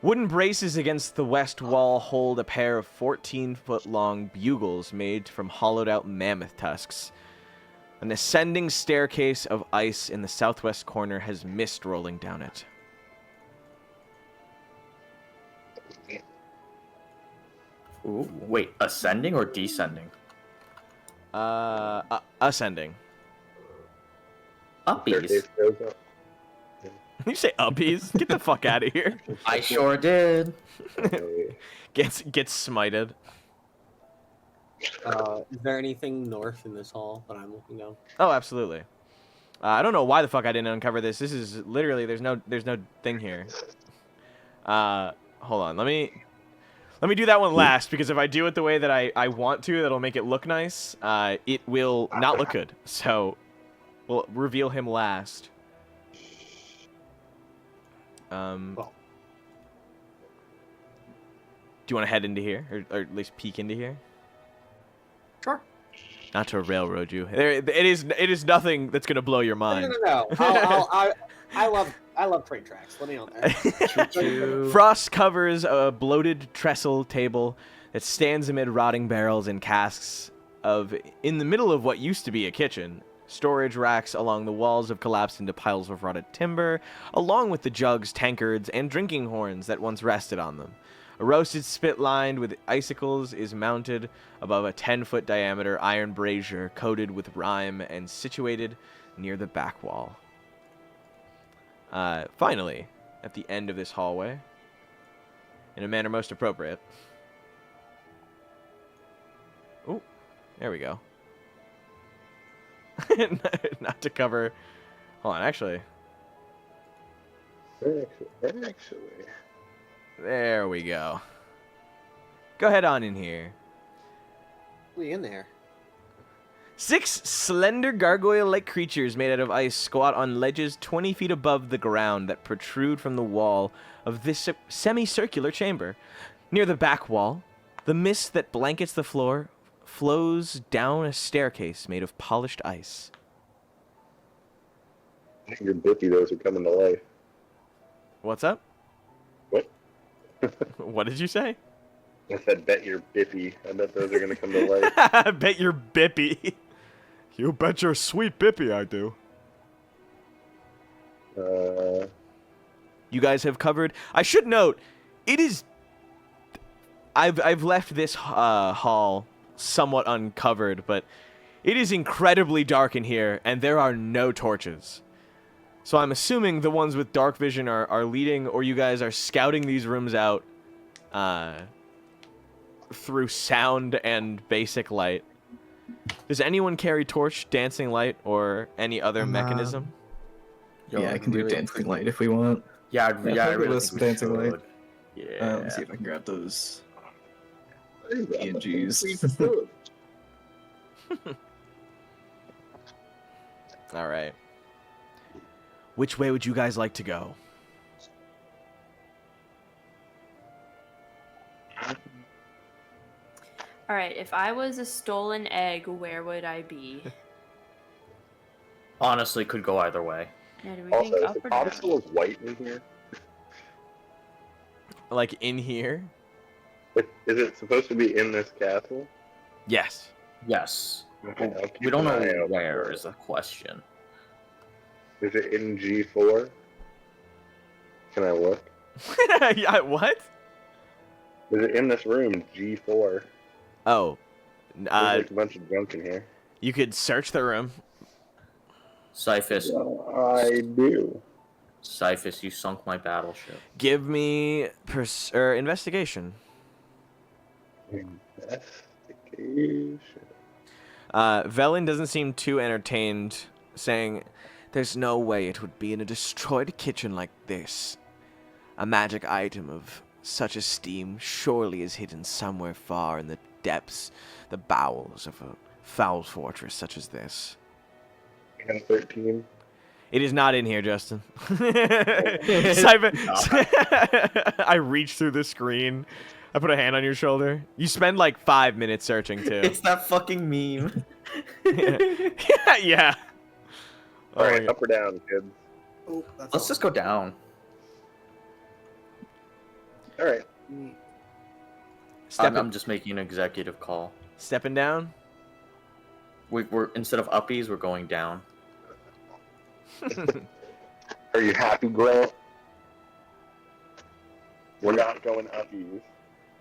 Wooden braces against the west wall hold a pair of 14-foot-long bugles made from hollowed-out mammoth tusks. An ascending staircase of ice in the southwest corner has mist rolling down it. Ooh, wait, ascending or descending? Ascending. Uppies. Staircase goes up. You say uppies? Get the fuck out of here. I sure did. Okay. Gets smited. Is there anything north in this hall that I'm looking down? Oh, absolutely. I don't know why the fuck I didn't uncover this. This is literally there's no thing here. Hold on. Let me do that one last, because if I do it the way that I want to, that'll make it look nice. It will not look good. So we'll reveal him last. Well. Do you want to head into here, or at least peek into here? Sure. Not to railroad you. It is nothing that's gonna blow your mind. No. I love train tracks. Let me on there. Frost covers a bloated trestle table that stands amid rotting barrels and casks in the middle of what used to be a kitchen. Storage racks along the walls have collapsed into piles of rotted timber, along with the jugs, tankards, and drinking horns that once rested on them. A roasted spit lined with icicles is mounted above a 10-foot diameter iron brazier coated with rime and situated near the back wall. Finally, at the end of this hallway, in a manner most appropriate. Oh, there we go. Not to cover. Hold on, actually. Actually. There we go. Go ahead on in here. We in there. 6 slender gargoyle-like creatures made out of ice squat on ledges 20 feet above the ground that protrude from the wall of this semicircular chamber. Near the back wall, the mist that blankets the floor flows down a staircase made of polished ice. Your bippy, those are coming to life. What's up? What? What did you say? I said, bet your bippy. I bet those are going to come to life. Bet your bippy. You bet your sweet bippy I do. You guys have covered. I should note, it is. I've left this hall somewhat uncovered, but it is incredibly dark in here, and there are no torches. So I'm assuming the ones with dark vision are leading, or you guys are scouting these rooms out through sound and basic light. Does anyone carry torch, dancing light, or any other mechanism? Yeah, I can do dancing light if we want. Yeah, I really list think we dancing light. should. Yeah. Let's see if I can grab those Hey, ENGs. All right. Which way would you guys like to go? All right, if I was a stolen egg, where would I be? Honestly, could go either way. Now, do we Also, think is up the or down? pedestal is white in here? Like in here? Is it supposed to be in this castle? Yes. Yes. Okay, I'll keep We don't an know eye out where for is it. the question. Is it in G4? Can I look? Yeah, what? Is it in this room, G4? Oh. There's like a bunch of junk in here. You could search the room. Cyphus, I do. Cyphus, you sunk my battleship. Give me investigation. Investigation. Velen doesn't seem too entertained, saying, "There's no way it would be in a destroyed kitchen like this. A magic item of such esteem surely is hidden somewhere far in the depths, the bowels of a foul fortress such as this." And 13. It is not in here, Justin. Simon, I reach through the screen. I put a hand on your shoulder. You spend like 5 minutes searching too. It's that fucking meme. Yeah. Oh Alright, my up or down, kids? Oh, that's Let's just go down. Alright. I'm just making an executive call. Stepping down. We're instead of uppies, we're going down. Are you happy, Grant? We're not going uppies.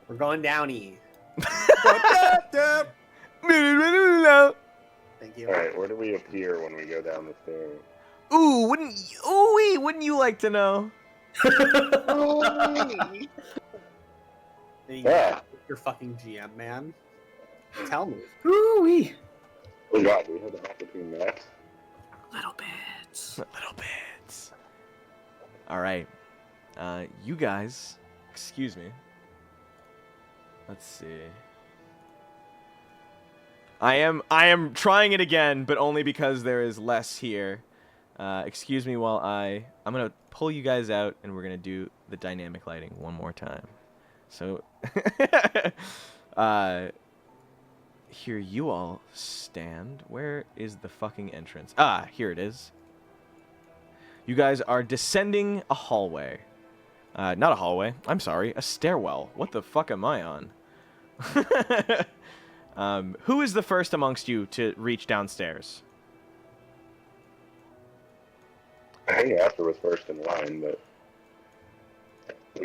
We're going downy. Thank you. Alright, where do we appear when we go down the stairs? Ooh, wouldn't you like to know? There you go. Yeah. You're fucking GM, man. Tell me. Ooh-wee. Oh god, we had a map between maps. Little bits. Little bits. All right. You guys, excuse me. Let's see. I am trying it again, but only because there is less here. Excuse me while I'm gonna pull you guys out, and we're gonna do the dynamic lighting one more time. So, here you all stand. Where is the fucking entrance? Ah, here it is. You guys are descending a hallway. Not a hallway. I'm sorry, a stairwell. What the fuck am I on? Who is the first amongst you to reach downstairs? I think Aster was first in line, but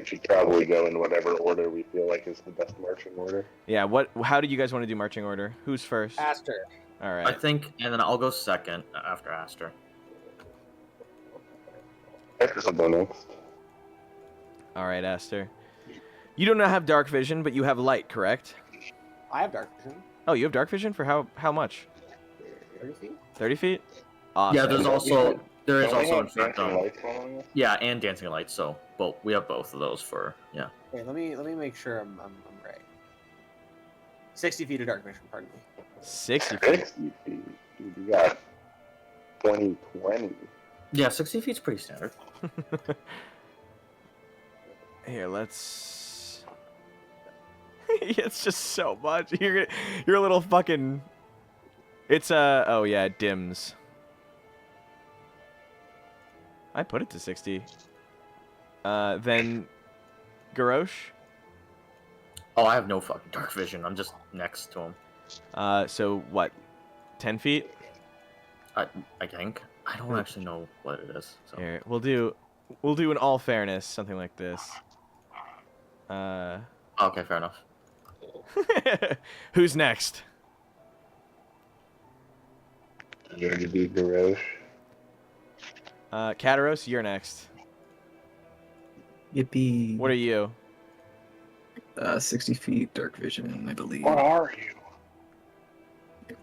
we should probably go in whatever order we feel like is the best marching order. Yeah. How do you guys want to do marching order? Who's first? Aster. All I right. think, and then I'll go second after Aster. Aster's will go next. All right, Aster. You do not have dark vision, but you have light, correct? I have dark vision. Oh, you have dark vision for how much? 30 feet? 30 feet? Awesome. Yeah, there is Don't we also have in fact dancing lights following us? yeah, and dancing lights. So we have both of those for yeah. Wait, let me make sure I'm right. 60 feet of dark vision, pardon me. 60 feet. 60 feet. Dude, you got 20/20. Yeah, 60 feet's pretty standard. Here, let's. It's just so much. You're a little fucking. It's oh yeah, it dims. I put it to 60. Then Garrosh. Oh, I have no fucking dark vision. I'm just next to him. So what? 10 feet? I think. I don't actually know what it is. So. Here, we'll do in all fairness something like this. Okay, fair enough. Who's next? You already beat Garrosh. Kataros, you're next. Yippee. What are you? 60 feet, dark vision, I believe. What are you?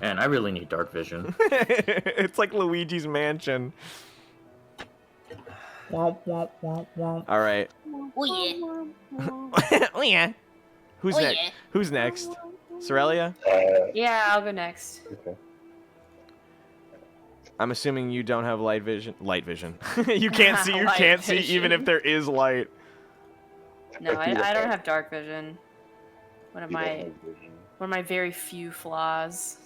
Man, I really need dark vision. It's like Luigi's Mansion. All right. Oh yeah. Oh yeah. Who's Oh, next? yeah. Who's next? Cerelia? Yeah, I'll go next. Okay. I'm assuming you don't have light vision. Light vision. You can't see. You Light can't see even vision. if there is light. No, I don't have dark vision. One of You don't my have vision. one of my very few flaws.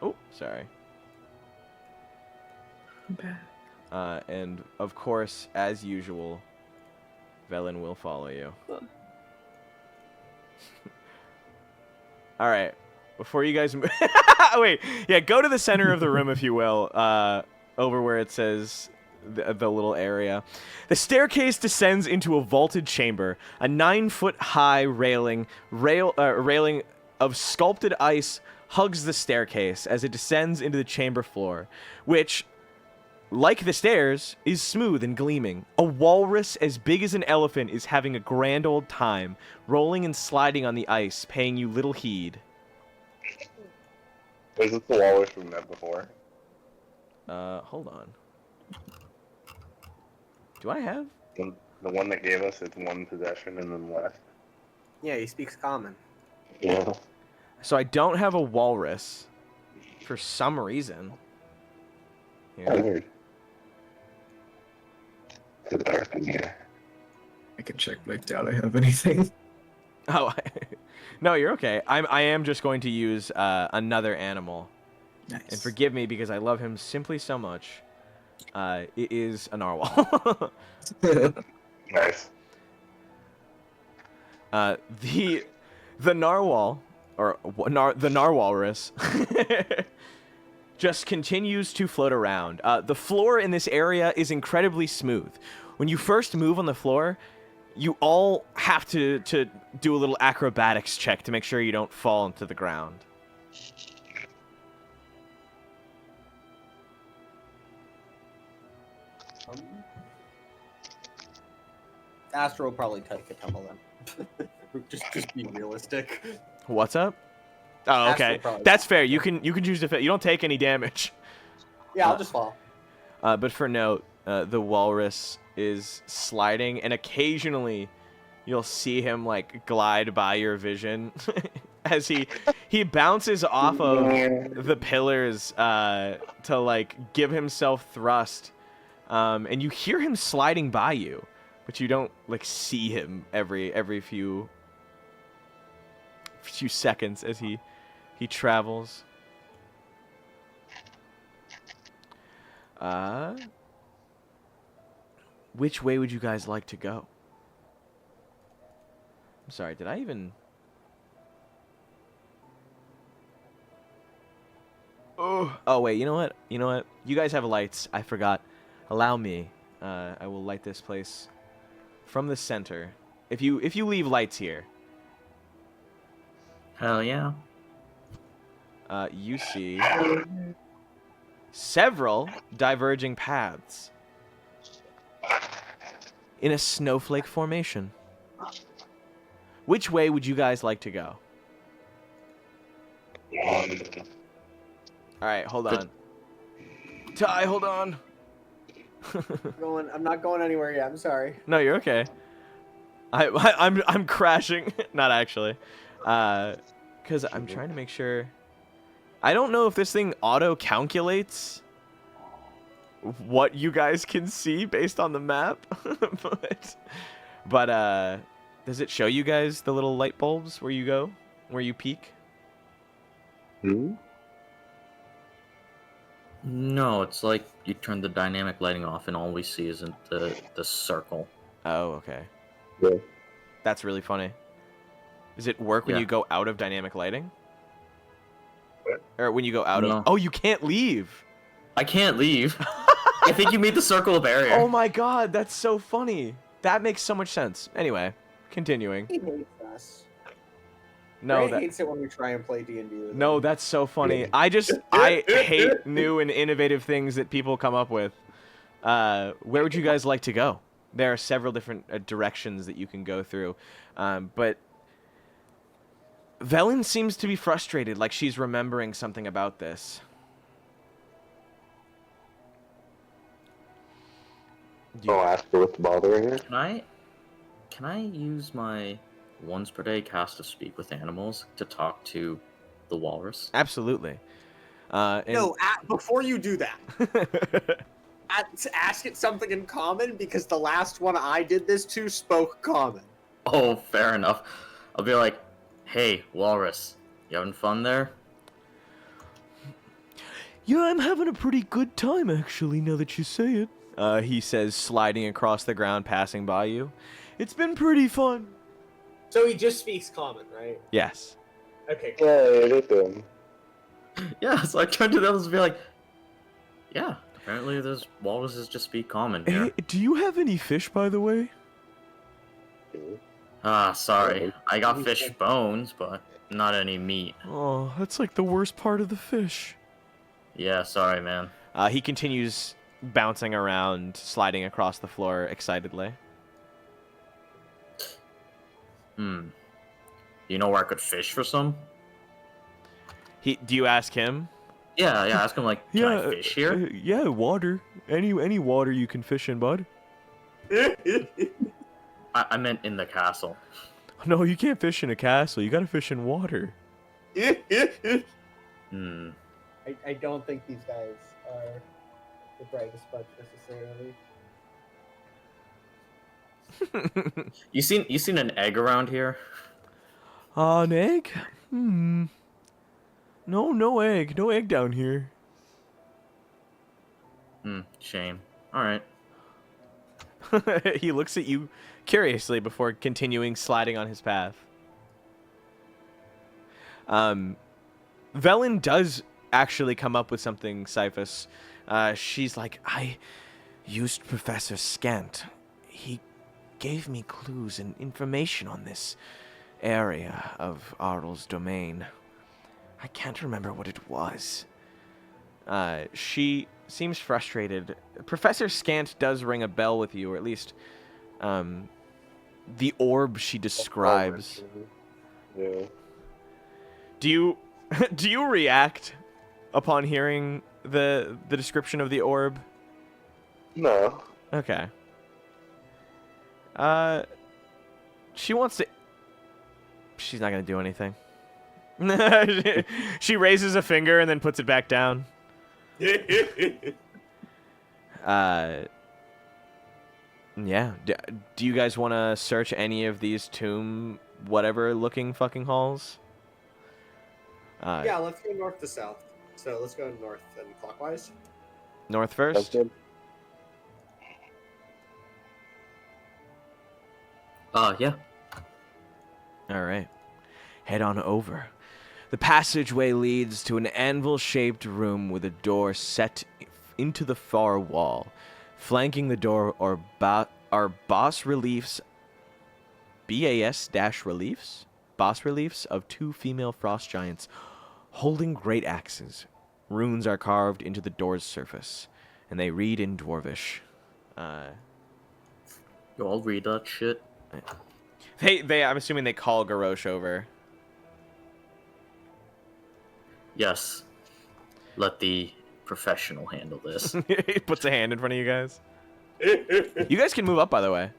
Oh, sorry. Okay. And of course, as usual, Velen will follow you. All right. Before you guys move... Wait. Yeah, go to the center of the room, if you will, over where it says the little area. The staircase descends into a vaulted chamber. A 9-foot-high railing of sculpted ice hugs the staircase as it descends into the chamber floor, which, like the stairs, is smooth and gleaming. A walrus as big as an elephant is having a grand old time, rolling and sliding on the ice, paying you little heed. Is this the walrus we met before? Hold on. Do I have? The one that gave us its one possession and then left. Yeah, he speaks common. Yeah. So I don't have a walrus for some reason. Here. Weird. It's dark in here. I can check, but I doubt I have anything. Oh, no, you're okay. I am just going to use another animal. Nice. And forgive me because I love him simply so much. It is a narwhal. Nice. The narwhal, or the narwhalrus, just continues to float around. The floor in this area is incredibly smooth. When you first move on the floor, you all have to do a little acrobatics check to make sure you don't fall into the ground. Aster will probably take a tumble then. just be realistic. What's up? Oh, Aster okay. will probably- That's fair. You can choose to fit. You don't take any damage. Yeah, I'll just fall. But for note, the walrus is sliding, and occasionally you'll see him like glide by your vision as he bounces off of the pillars to like give himself thrust, and you hear him sliding by you, but you don't like see him every few seconds as he travels. Which way would you guys like to go? I'm sorry, did I even... Oh wait, you know what? You know what? You guys have lights. I forgot. Allow me. I will light this place from the center. If you leave lights here, Hell yeah. you see several diverging paths in a snowflake formation. Which way would you guys like to go? All right, hold on. Ty, hold on. I'm not going anywhere yet. I'm sorry. No, you're okay. I'm crashing. Not actually, because I'm trying to make sure. I don't know if this thing auto calculates what you guys can see based on the map, but does it show you guys the little light bulbs where you go, where you peek? Hmm? No, it's like you turn the dynamic lighting off and all we see isn't the circle. Oh, okay. Yeah. That's really funny. Does it work when Yeah. you go out of dynamic lighting? What? Or when you go out No. of... Oh, you can't leave! I can't leave. I think you made the circle a barrier. Oh my god, that's so funny. That makes so much sense. Anyway, continuing. He hates us. No, Ray that... hates it when we try and play D&D with No, him. that's so funny. I hate new and innovative things that people come up with. Where would you guys like to go? There are several different directions that you can go through. But Velen seems to be frustrated, like she's remembering something about this. I'll ask her what's bothering her. Can I use my once per day cast to speak with animals to talk to the walrus? Absolutely. No, before you do that, ask it something in common, because the last one I did this to spoke common. Oh, fair enough. I'll be like, hey, walrus, you having fun there? Yeah, I'm having a pretty good time, actually, now that you say it. He says, sliding across the ground, passing by you. It's been pretty fun. So he just speaks common, right? Yes. Okay. Yeah, it is them. Yeah, so I turned to the others and be like, yeah, apparently there's walruses just speak common here. Hey, do you have any fish, by the way? Ah, sorry. I got fish bones, but not any meat. Oh, that's like the worst part of the fish. Yeah, sorry, man. He continues bouncing around, sliding across the floor excitedly. You know where I could fish for some? Do you ask him? Yeah, ask him like, can I fish here? Yeah, water. Any water you can fish in, bud. I meant in the castle. No, you can't fish in a castle. You gotta fish in water. Hmm. I don't think these guys are the brightest bunch necessarily. You seen an egg around here? An egg? No egg. No egg down here. Shame. Alright. He looks at you curiously before continuing sliding on his path. Velen does actually come up with something, Cyphus. She's like, I used Professor Scant. He gave me clues and information on this area of Auril's domain. I can't remember what it was. She seems frustrated. Professor Scant does ring a bell with you, or at least the orb she describes. Yeah. Do you react upon hearing the description of the orb? No. Okay. She wants to... She's not gonna do anything. She raises a finger and then puts it back down. Yeah. Do you guys want to search any of these tomb whatever looking fucking halls? Yeah, let's go north to south. So let's go north and clockwise. North That's first? good. Yeah. All right. Head on over. The passageway leads to an anvil-shaped room with a door set into the far wall. Flanking the door are boss reliefs, BAS-reliefs? Boss reliefs of 2 female frost giants holding great axes. Runes are carved into the door's surface, and they read in Dwarvish. Yo, I'll read that shit. I'm assuming they call Garrosh over. Yes. Let the professional handle this. He puts a hand in front of you guys. You guys can move up, by the way.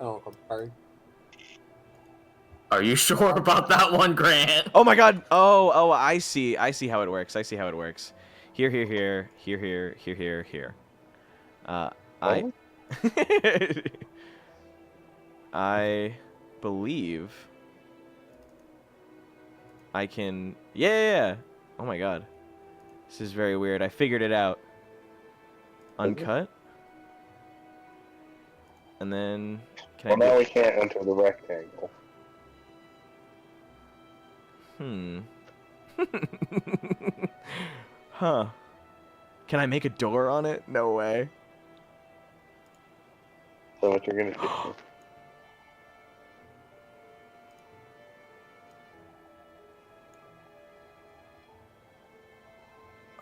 Oh, I'm sorry. Are you sure about that one, Grant? Oh my god. Oh, I see. I see how it works. Here. I believe I can... Yeah. Oh my god. This is very weird. I figured it out. Uncut. And then... Well, now we can't enter the rectangle. Huh. Can I make a door on it? No way. So what you're gonna do?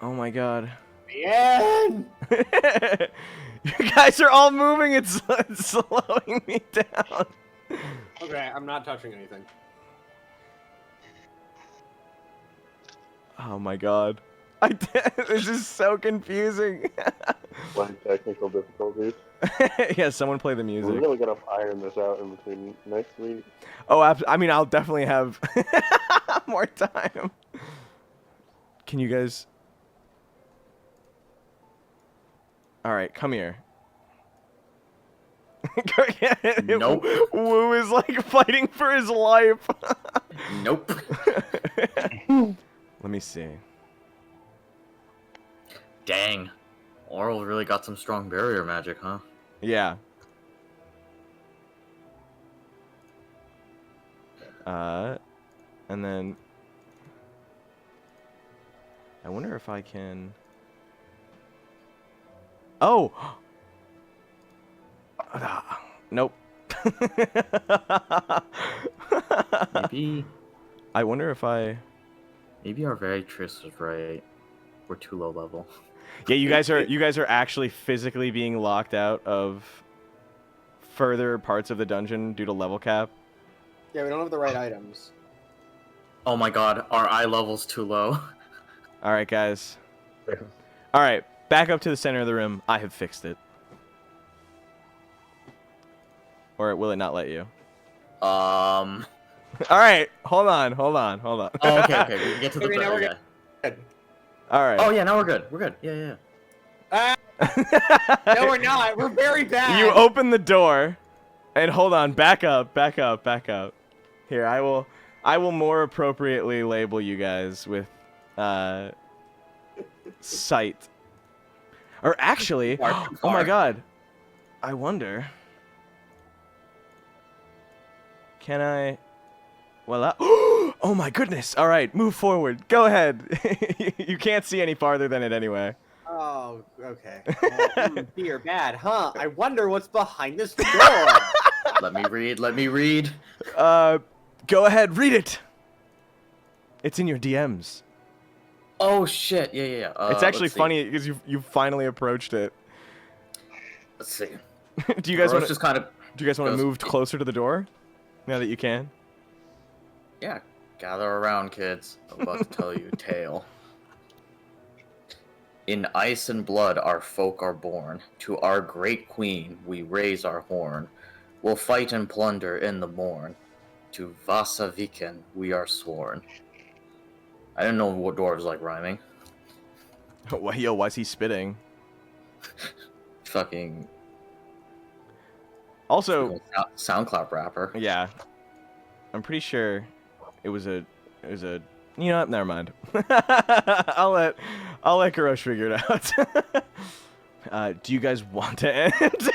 Oh my god. Man! You guys are all moving. It's slowing me down. Okay, I'm not touching anything. Oh my god. This is so confusing. One technical difficulties. Yeah, someone play the We're music. really gonna iron this out in between next week. Oh, I mean, I'll definitely have more time. Can you guys... Alright, come here. Nope. Woo is like fighting for his life. Nope. Let me see. Dang. Auril really got some strong barrier magic, huh? Yeah. And then... I wonder if I can... Oh! Nope. Maybe... I wonder if I... Maybe our Varitress was right. We're too low level. Yeah, you guys are actually physically being locked out of further parts of the dungeon due to level cap. Yeah, we don't have the right items. Oh my god, our eye level's too low. All right, guys. All right, back up to the center of the room. I have fixed it. Or will it not let you? All All right, hold on. Oh, okay. We can get to the Okay, now we're yeah. good. All right. Oh yeah, now we're good. We're good. Yeah. No, we're not. We're very bad. You open the door, and hold on. Back up. Here, I will more appropriately label you guys with sight. Or actually, oh my god, I wonder. Can I? Well, oh my goodness! All right, move forward. Go ahead. You can't see any farther than it anyway. Oh, okay. Dear bad, huh? I wonder what's behind this door. Let me read. Go ahead, read it. It's in your DMs. Oh shit! Yeah. It's actually let's see. funny because you finally approached it. Let's see. Do you guys want just kind of Do you guys want to goes- move closer to the door? Now that you can. Yeah, gather around, kids. I'm about to tell you a tale. In ice and blood our folk are born. To our great queen we raise our horn. We'll fight and plunder in the morn. To Vasaviken we are sworn. I didn't know what dwarves like rhyming. Yo, why's he spitting? Fucking Also, SoundCloud rapper. yeah, I'm pretty sure it was a. You know what? Never mind. I'll let Garrosh figure it out. Do you guys want to enter?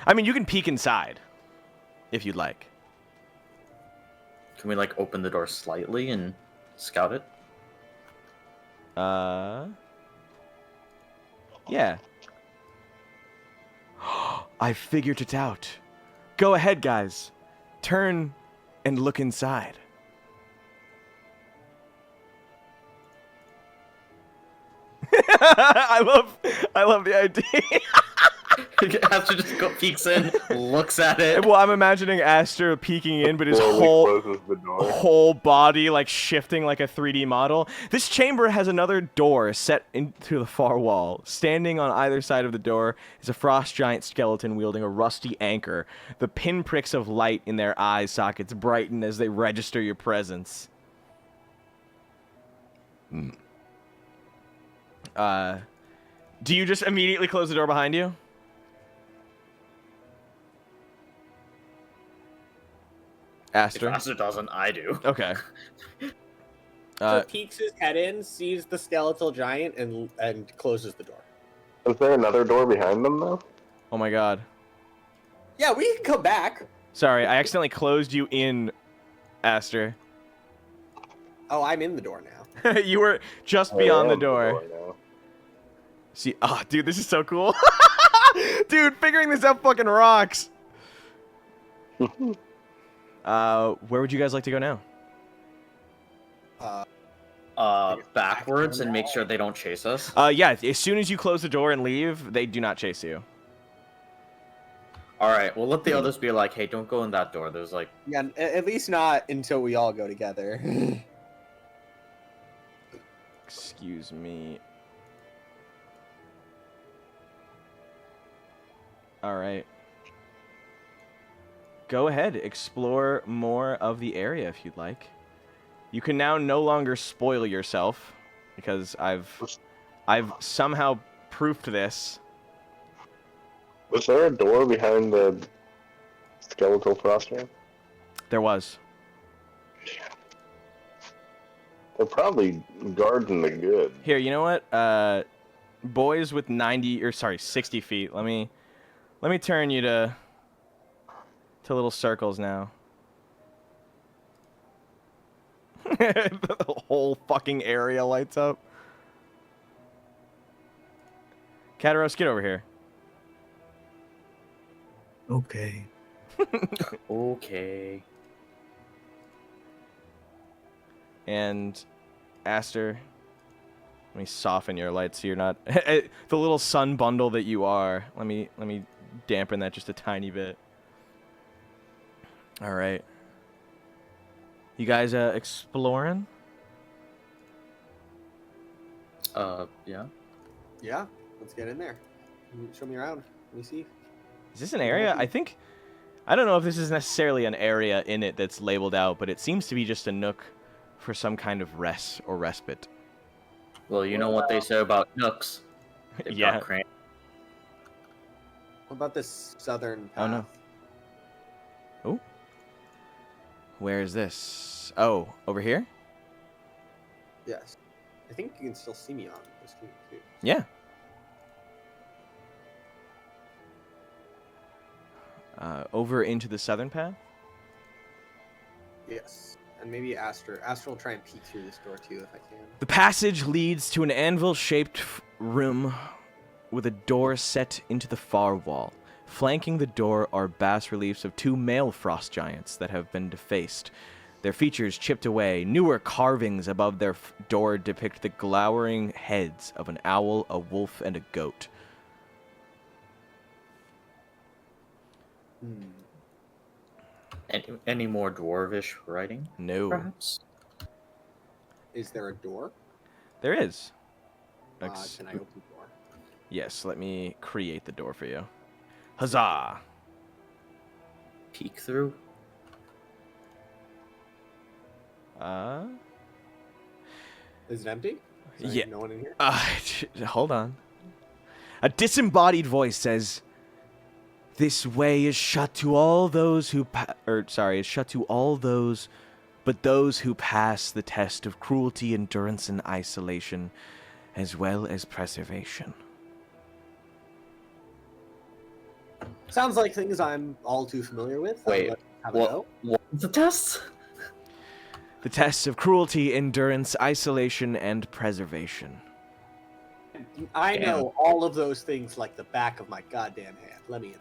I mean, you can peek inside if you'd like. Can we like open the door slightly and scout it? Yeah. I figured it out. Go ahead, guys. Turn and look inside. I love the idea. Aster just peeks in, looks at it. Well, I'm imagining Aster peeking in, but his Slowly closes the door. whole body like shifting like a 3D model. This chamber has another door set into the far wall. Standing on either side of the door is a frost giant skeleton wielding a rusty anchor. The pinpricks of light in their eye sockets brighten as they register your presence. Do you just immediately close the door behind you? Aster? If Aster doesn't, I do. Okay. So peeks his head in, sees the skeletal giant, and closes the door. Is there another door behind them, though? Oh my god. Yeah, we can come back. Sorry, I accidentally closed you in, Aster. Oh, I'm in the door now. You were just I beyond the am door. now. See, oh, dude, this is so cool. Dude, figuring this out fucking rocks. Where would you guys like to go now? Backwards and make sure they don't chase us. Yeah, as soon as you close the door and leave, they do not chase you. Alright, we'll let the others be like, hey, don't go in that door. There's like... Yeah, at least not until we all go together. Excuse me. Alright. Go ahead, explore more of the area if you'd like. You can now no longer spoil yourself, because I've somehow proofed this. Was there a door behind the skeletal frost man? There was. They're probably guarding the good. Here, you know what? Boys with 60 feet. Let me turn you to little circles now. The whole fucking area lights up. Kataros, get over here. Okay. Okay. And Aster, let me soften your light so you're not the little sun bundle that you are. Let me dampen that just a tiny bit. All right. You guys exploring? Yeah. Yeah, let's get in there. Show me around. Let me see. Is this an area? I don't know if this is necessarily an area in it that's labeled out, but it seems to be just a nook for some kind of rest or respite. Well, you know what they say about nooks. They've Yeah. got cran- What about this southern path? Oh, no. Oh. Where is this? Oh, over here? Yes. I think you can still see me on the screen, too. Yeah. Over into the southern path? Yes. And maybe Aster. Aster will try and peek through this door, too, if I can. The passage leads to an anvil-shaped room with a door set into the far wall. Flanking the door are bas-reliefs of two male frost giants that have been defaced. Their features chipped away. Newer carvings above their door depict the glowering heads of an owl, a wolf, and a goat. Any more dwarvish writing? No. Perhaps? Is there a door? There is. Can I open the door? Yes, let me create the door for you. Huzzah! Peek through? Is it empty? Is there Yeah. no one in here? Hold on. A disembodied voice says, "This way is shut to all those who is shut to all those but those who pass the test of cruelty, endurance, and isolation, as well as preservation." Sounds like things I'm all too familiar with. Wait, Have a go. What's the test? The tests of cruelty, endurance, isolation, and preservation. I know all of those things like the back of my goddamn hand. Let me in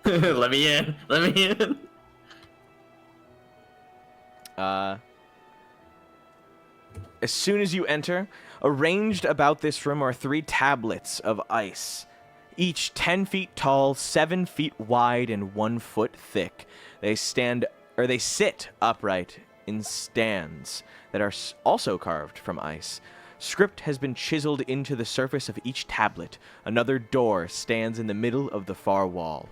there. Let me in. Let me in. As soon as you enter, arranged about this room are 3 tablets of ice, each 10 feet tall, 7 feet wide, and 1 foot thick. They sit upright in stands that are also carved from ice. Script has been chiseled into the surface of each tablet. Another door stands in the middle of the far wall.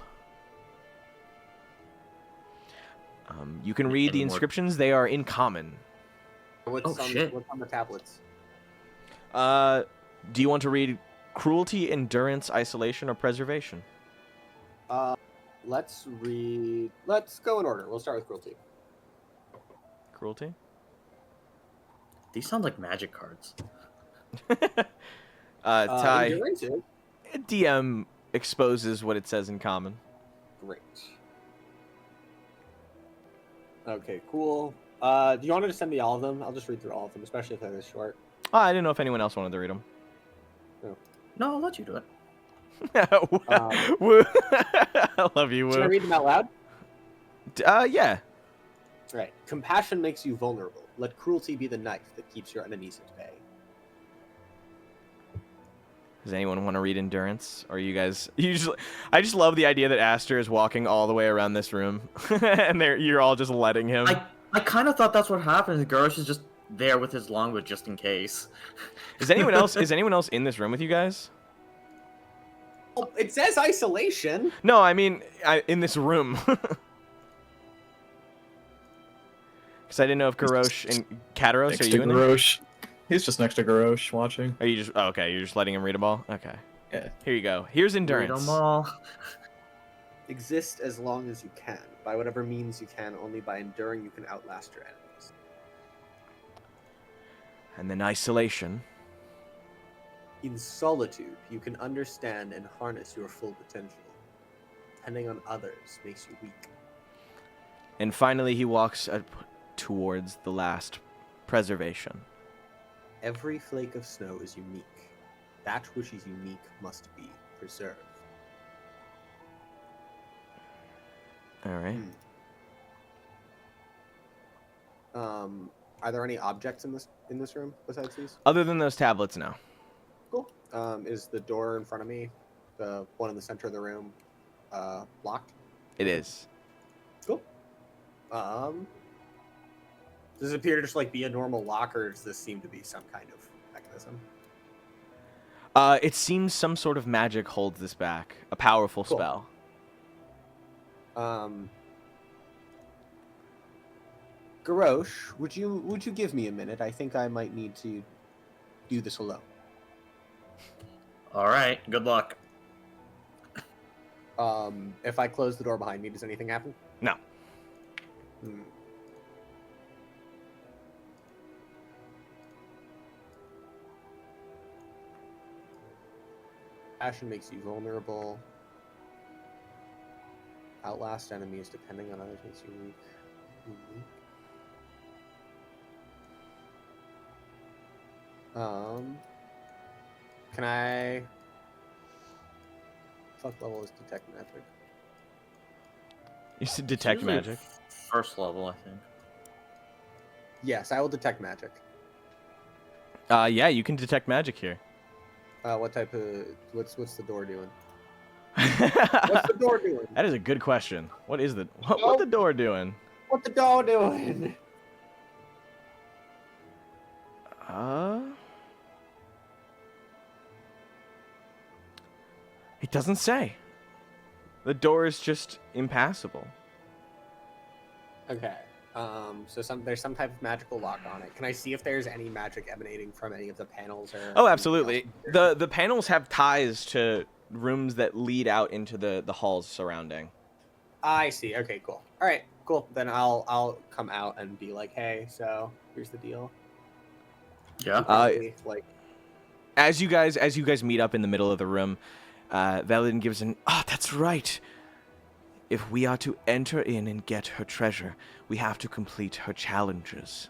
You can read the inscriptions. They are in common. What's on the tablets? Do you want to read cruelty, endurance, isolation, or preservation? Let's go in order. We'll start with cruelty. Cruelty? These sound like magic cards. Ty, Endurance is DM exposes what it says in common. great. Okay, cool. Do you want to just send me all of them? I'll just read through all of them, especially if they're this short. Oh, I didn't know if anyone else wanted to read them. No, I'll let you do it. Woo. I love you, Should I Woo. read them out loud? Yeah. Right. Compassion makes you vulnerable. Let cruelty be the knife that keeps your enemies at bay. Does anyone want to read endurance? Or you guys usually? I just love the idea that Aster is walking all the way around this room, and you're all just letting him. I kind of thought that's what happened. Garrosh is just there with his longbow just in case. Is anyone else? Is anyone else in this room with you guys? Oh, it says isolation. No, I mean in this room. Because I didn't know if Garrosh and Kataros Next are to you in there? Garrosh. He's just next to Garrosh watching. Are you just okay? You're just letting him read them all. Okay. Yeah. Here you go. Here's Read endurance. 'em all. Exist as long as you can. By whatever means you can, only by enduring you can outlast your enemies. And then isolation. In solitude, you can understand and harness your full potential. Depending on others makes you weak. And finally, he walks towards the last, preservation. Every flake of snow is unique. That which is unique must be preserved. All right. Are there any objects in this room besides these? Other than those tablets, no. Cool. Is the door in front of me, the one in the center of the room, locked? It is. Cool. Does it appear to just like be a normal lock, or does this seem to be some kind of mechanism? It seems some sort of magic holds this back. A powerful Cool. spell. Garrosh, would you give me a minute? I think I might need to do this alone. All right. Good luck. If I close the door behind me, does anything happen? No. Passion makes you vulnerable. Outlast enemies depending on others makes you weak. Can I... Fuck level is detect magic. You said detect Usually magic. First level, I think. Yes, I will detect magic. Yeah, you can detect magic here. What type of... What's the door doing? What's the door doing? That is a good question. What is what the door doing? What the door doing? It doesn't say. The door is just impassable. Okay. So there's some type of magical lock on it. Can I see if there's any magic emanating from any of the panels? Or Oh, absolutely. The panels have ties to rooms that lead out into the halls surrounding. I see. Okay, cool. All right, cool. Then I'll come out and be like, hey, so here's the deal. Yeah. Like, As you guys meet up in the middle of the room, Veladin gives an, that's right. If we are to enter in and get her treasure, we have to complete her challenges.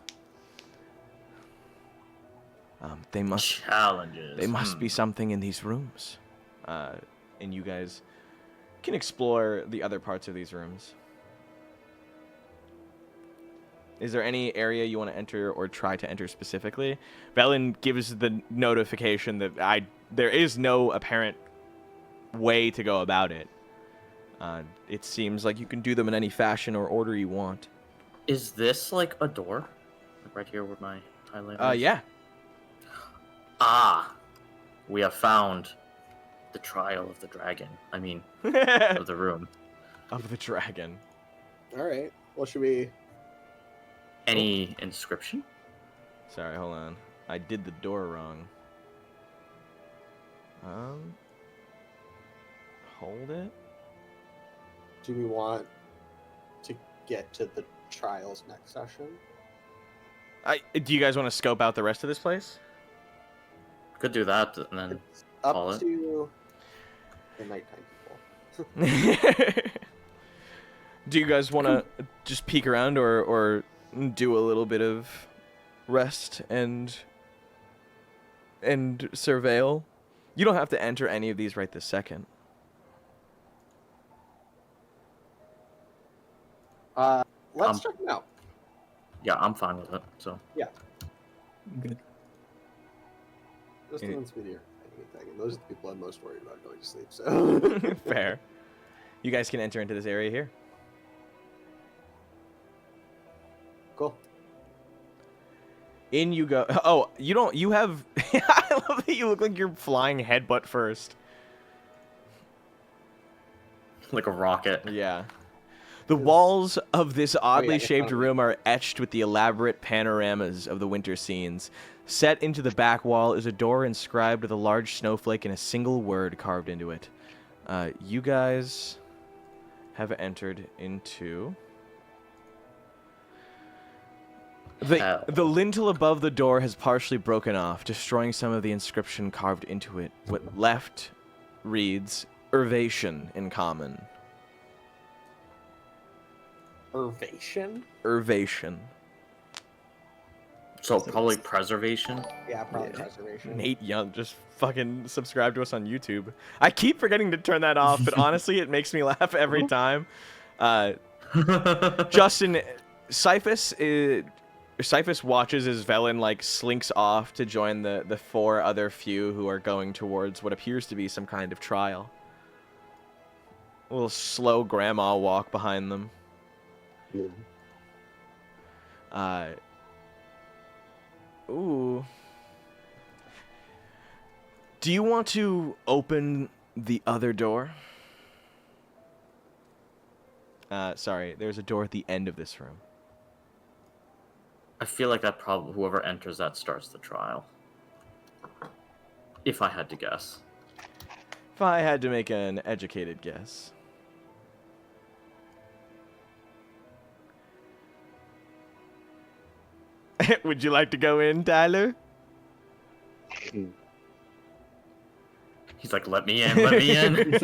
They must Challenges. They must be something in these rooms. And you guys can explore the other parts of these rooms. Is there any area you want to enter or try to enter specifically? Velen gives the notification that there is no apparent way to go about it. It seems like you can do them in any fashion or order you want. Is this like a door? Like right here where my highlighter is? Yeah. Ah! We have found the trial of the dragon. I mean, of the room. Of the dragon. All right. Well, should we? Any inscription? Sorry, hold on. I did the door wrong. Hold it. Do we want to get to the trials next session? Do you guys want to scope out the rest of this place? Could do that and then It's up call it. to the nighttime people. Do you guys want to just peek around or do a little bit of rest and surveil? You don't have to enter any of these right this second. Let's check them out. Yeah, I'm fine with it. So Good. Just the ones with your anything. And those are the people I'm most worried about going to sleep. So Fair. You guys can enter into this area here. cool. In you go. Oh, you don't. You have. I love that you look like you're flying headbutt first. like a rocket. Yeah. The walls of this oddly yeah, shaped definitely. room are etched with the elaborate panoramas of the winter scenes. Set into the back wall is a door inscribed with a large snowflake and a single word carved into it. You guys have entered into... The lintel above the door has partially broken off, destroying some of the inscription carved into it. What left reads, Irvation in common. Irvation? Irvation. So probably preservation. Yeah, probably preservation. Nate Young, just fucking subscribe to us on YouTube. I keep forgetting to turn that off, but honestly, it makes me laugh every time. Justin, Cyphus watches as Velen like slinks off to join the four other few who are going towards what appears to be some kind of trial. A little slow grandma walk behind them. Ooh. Do you want to open the other door? Sorry, there's a door at the end of this room. I feel like that probably whoever enters that starts the trial. If I had to guess. If I had to make an educated guess. Would you like to go in, Tyler? He's like, let me in, let me in.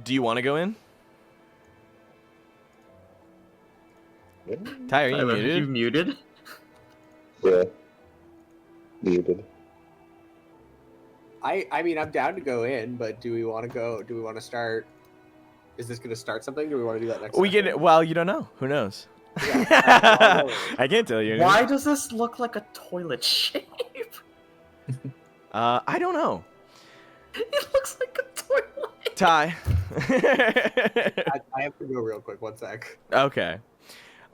Do you want to go in? Tyler, you Tyler, muted? you muted? Yeah. Muted. I mean, I'm down to go in, but do we want to go? Do we want to start? Is this going to start something? Do we want to do that next? We session? can. Well, you don't know. Who knows? Yeah. I can't tell you. Why does this look like a toilet shape? I don't know. It looks like a toilet. Ty. I have to go real quick. 1 sec. Okay.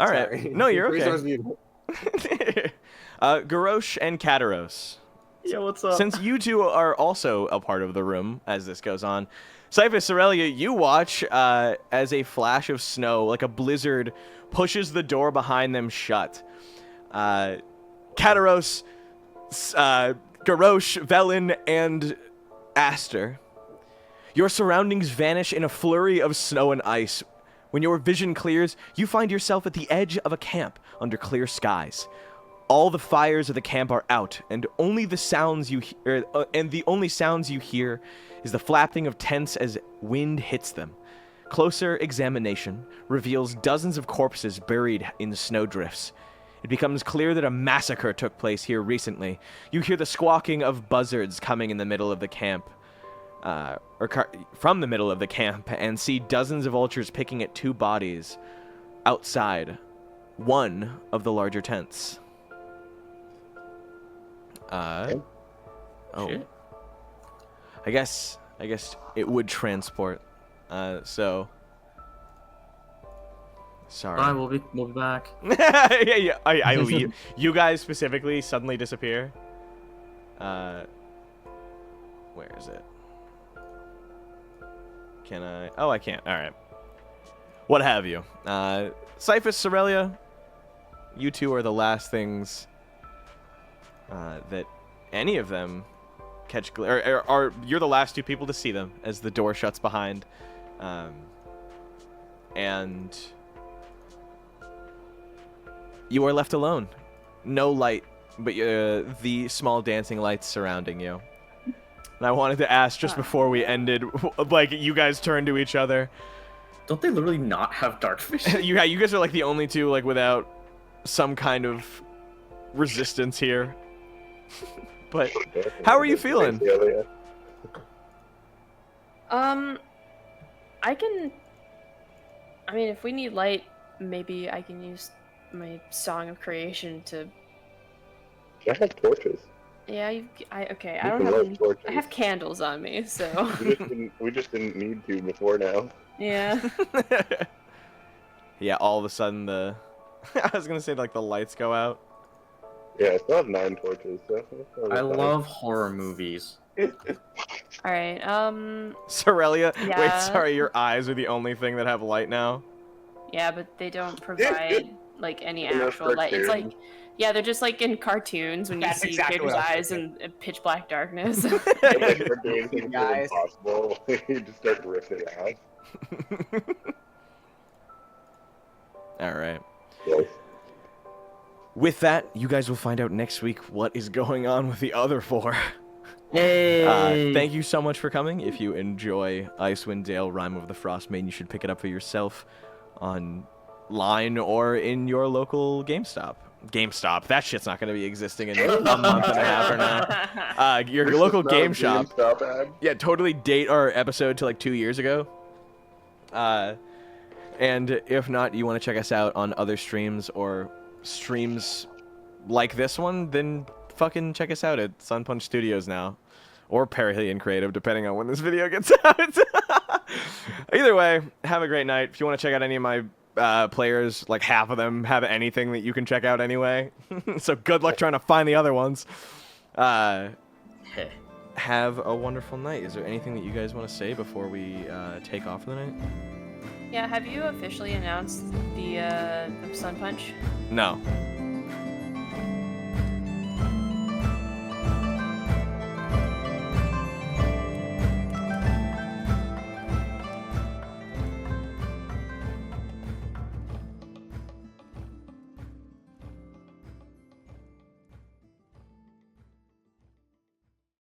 All right. Sorry. No, you're Resource okay. muted. Garrosh and Kataros. Yeah, what's up? Since you two are also a part of the room as this goes on, Cyphus, Cerelia, you watch as a flash of snow, like a blizzard, pushes the door behind them shut. Kataros, Garrosh, Velen, and Aster. Your surroundings vanish in a flurry of snow and ice. When your vision clears, you find yourself at the edge of a camp under clear skies. All the fires of the camp are out, and only the sounds you the only sounds you hear is the flapping of tents as wind hits them. Closer examination reveals dozens of corpses buried in snowdrifts. It becomes clear that a massacre took place here recently. You hear the squawking of buzzards coming in the middle of the camp, from the middle of the camp, and see dozens of vultures picking at 2 bodies outside one of the larger tents. Oh. Shit. I guess it would transport. So. Sorry. Fine, we'll be back. yeah. I leave. You guys specifically suddenly disappear. Where is it? Can I? Oh, I can't. All right. What have you? Cyphus, Cerelia, you two are the last things that any of them catch. Or you're the last 2 people to see them as the door shuts behind. And you are left alone. No light, but the small dancing lights surrounding you. And I wanted to ask just before we ended, like, you guys turned to each other. Don't they literally not have dark vision? you guys are like the only 2 like without some kind of resistance here. But how are you feeling? I mean, if we need light, maybe I can use my Song of Creation to. I have torches. Yeah, okay. I You don't can have. light torches. I have candles on me, so. We just didn't need to before now. Yeah. Yeah, all of a sudden the... I was gonna say, like, the lights go out. Yeah, I still have 9 torches. So I love horror movies. Alright, Cerelia? Wait, Yeah. sorry, your eyes are the only thing that have light now? yeah, but they don't provide, like, any In those actual light. It's like, cartoons. yeah, they're just like in cartoons when you That's see exactly characters' what I was eyes in pitch black darkness. Like, we're doing things that are Guys. impossible. You just start ripping it out. Alright. Yes. With that, you guys will find out next week what is going on with the other 4. Yay! Thank you so much for coming. If you enjoy Icewind Dale, Rime of the Frostmaiden, you should pick it up for yourself online or in your local GameStop. That shit's not going to be existing in a month and a half from now. Your This is local not a game shop. GameStop ad. Yeah, totally date our episode to like 2 years ago. And if not, you want to check us out on other streams or streams like this one, then fucking check us out at Sun Punch Studios now. Or Perihelion Creative, depending on when this video gets out. Either way, have a great night. If you want to check out any of my players, like half of them have anything that you can check out anyway. So good luck trying to find the other ones. Have a wonderful night. Is there anything that you guys want to say before we take off for the night? Yeah, have you officially announced the Sun Punch? No.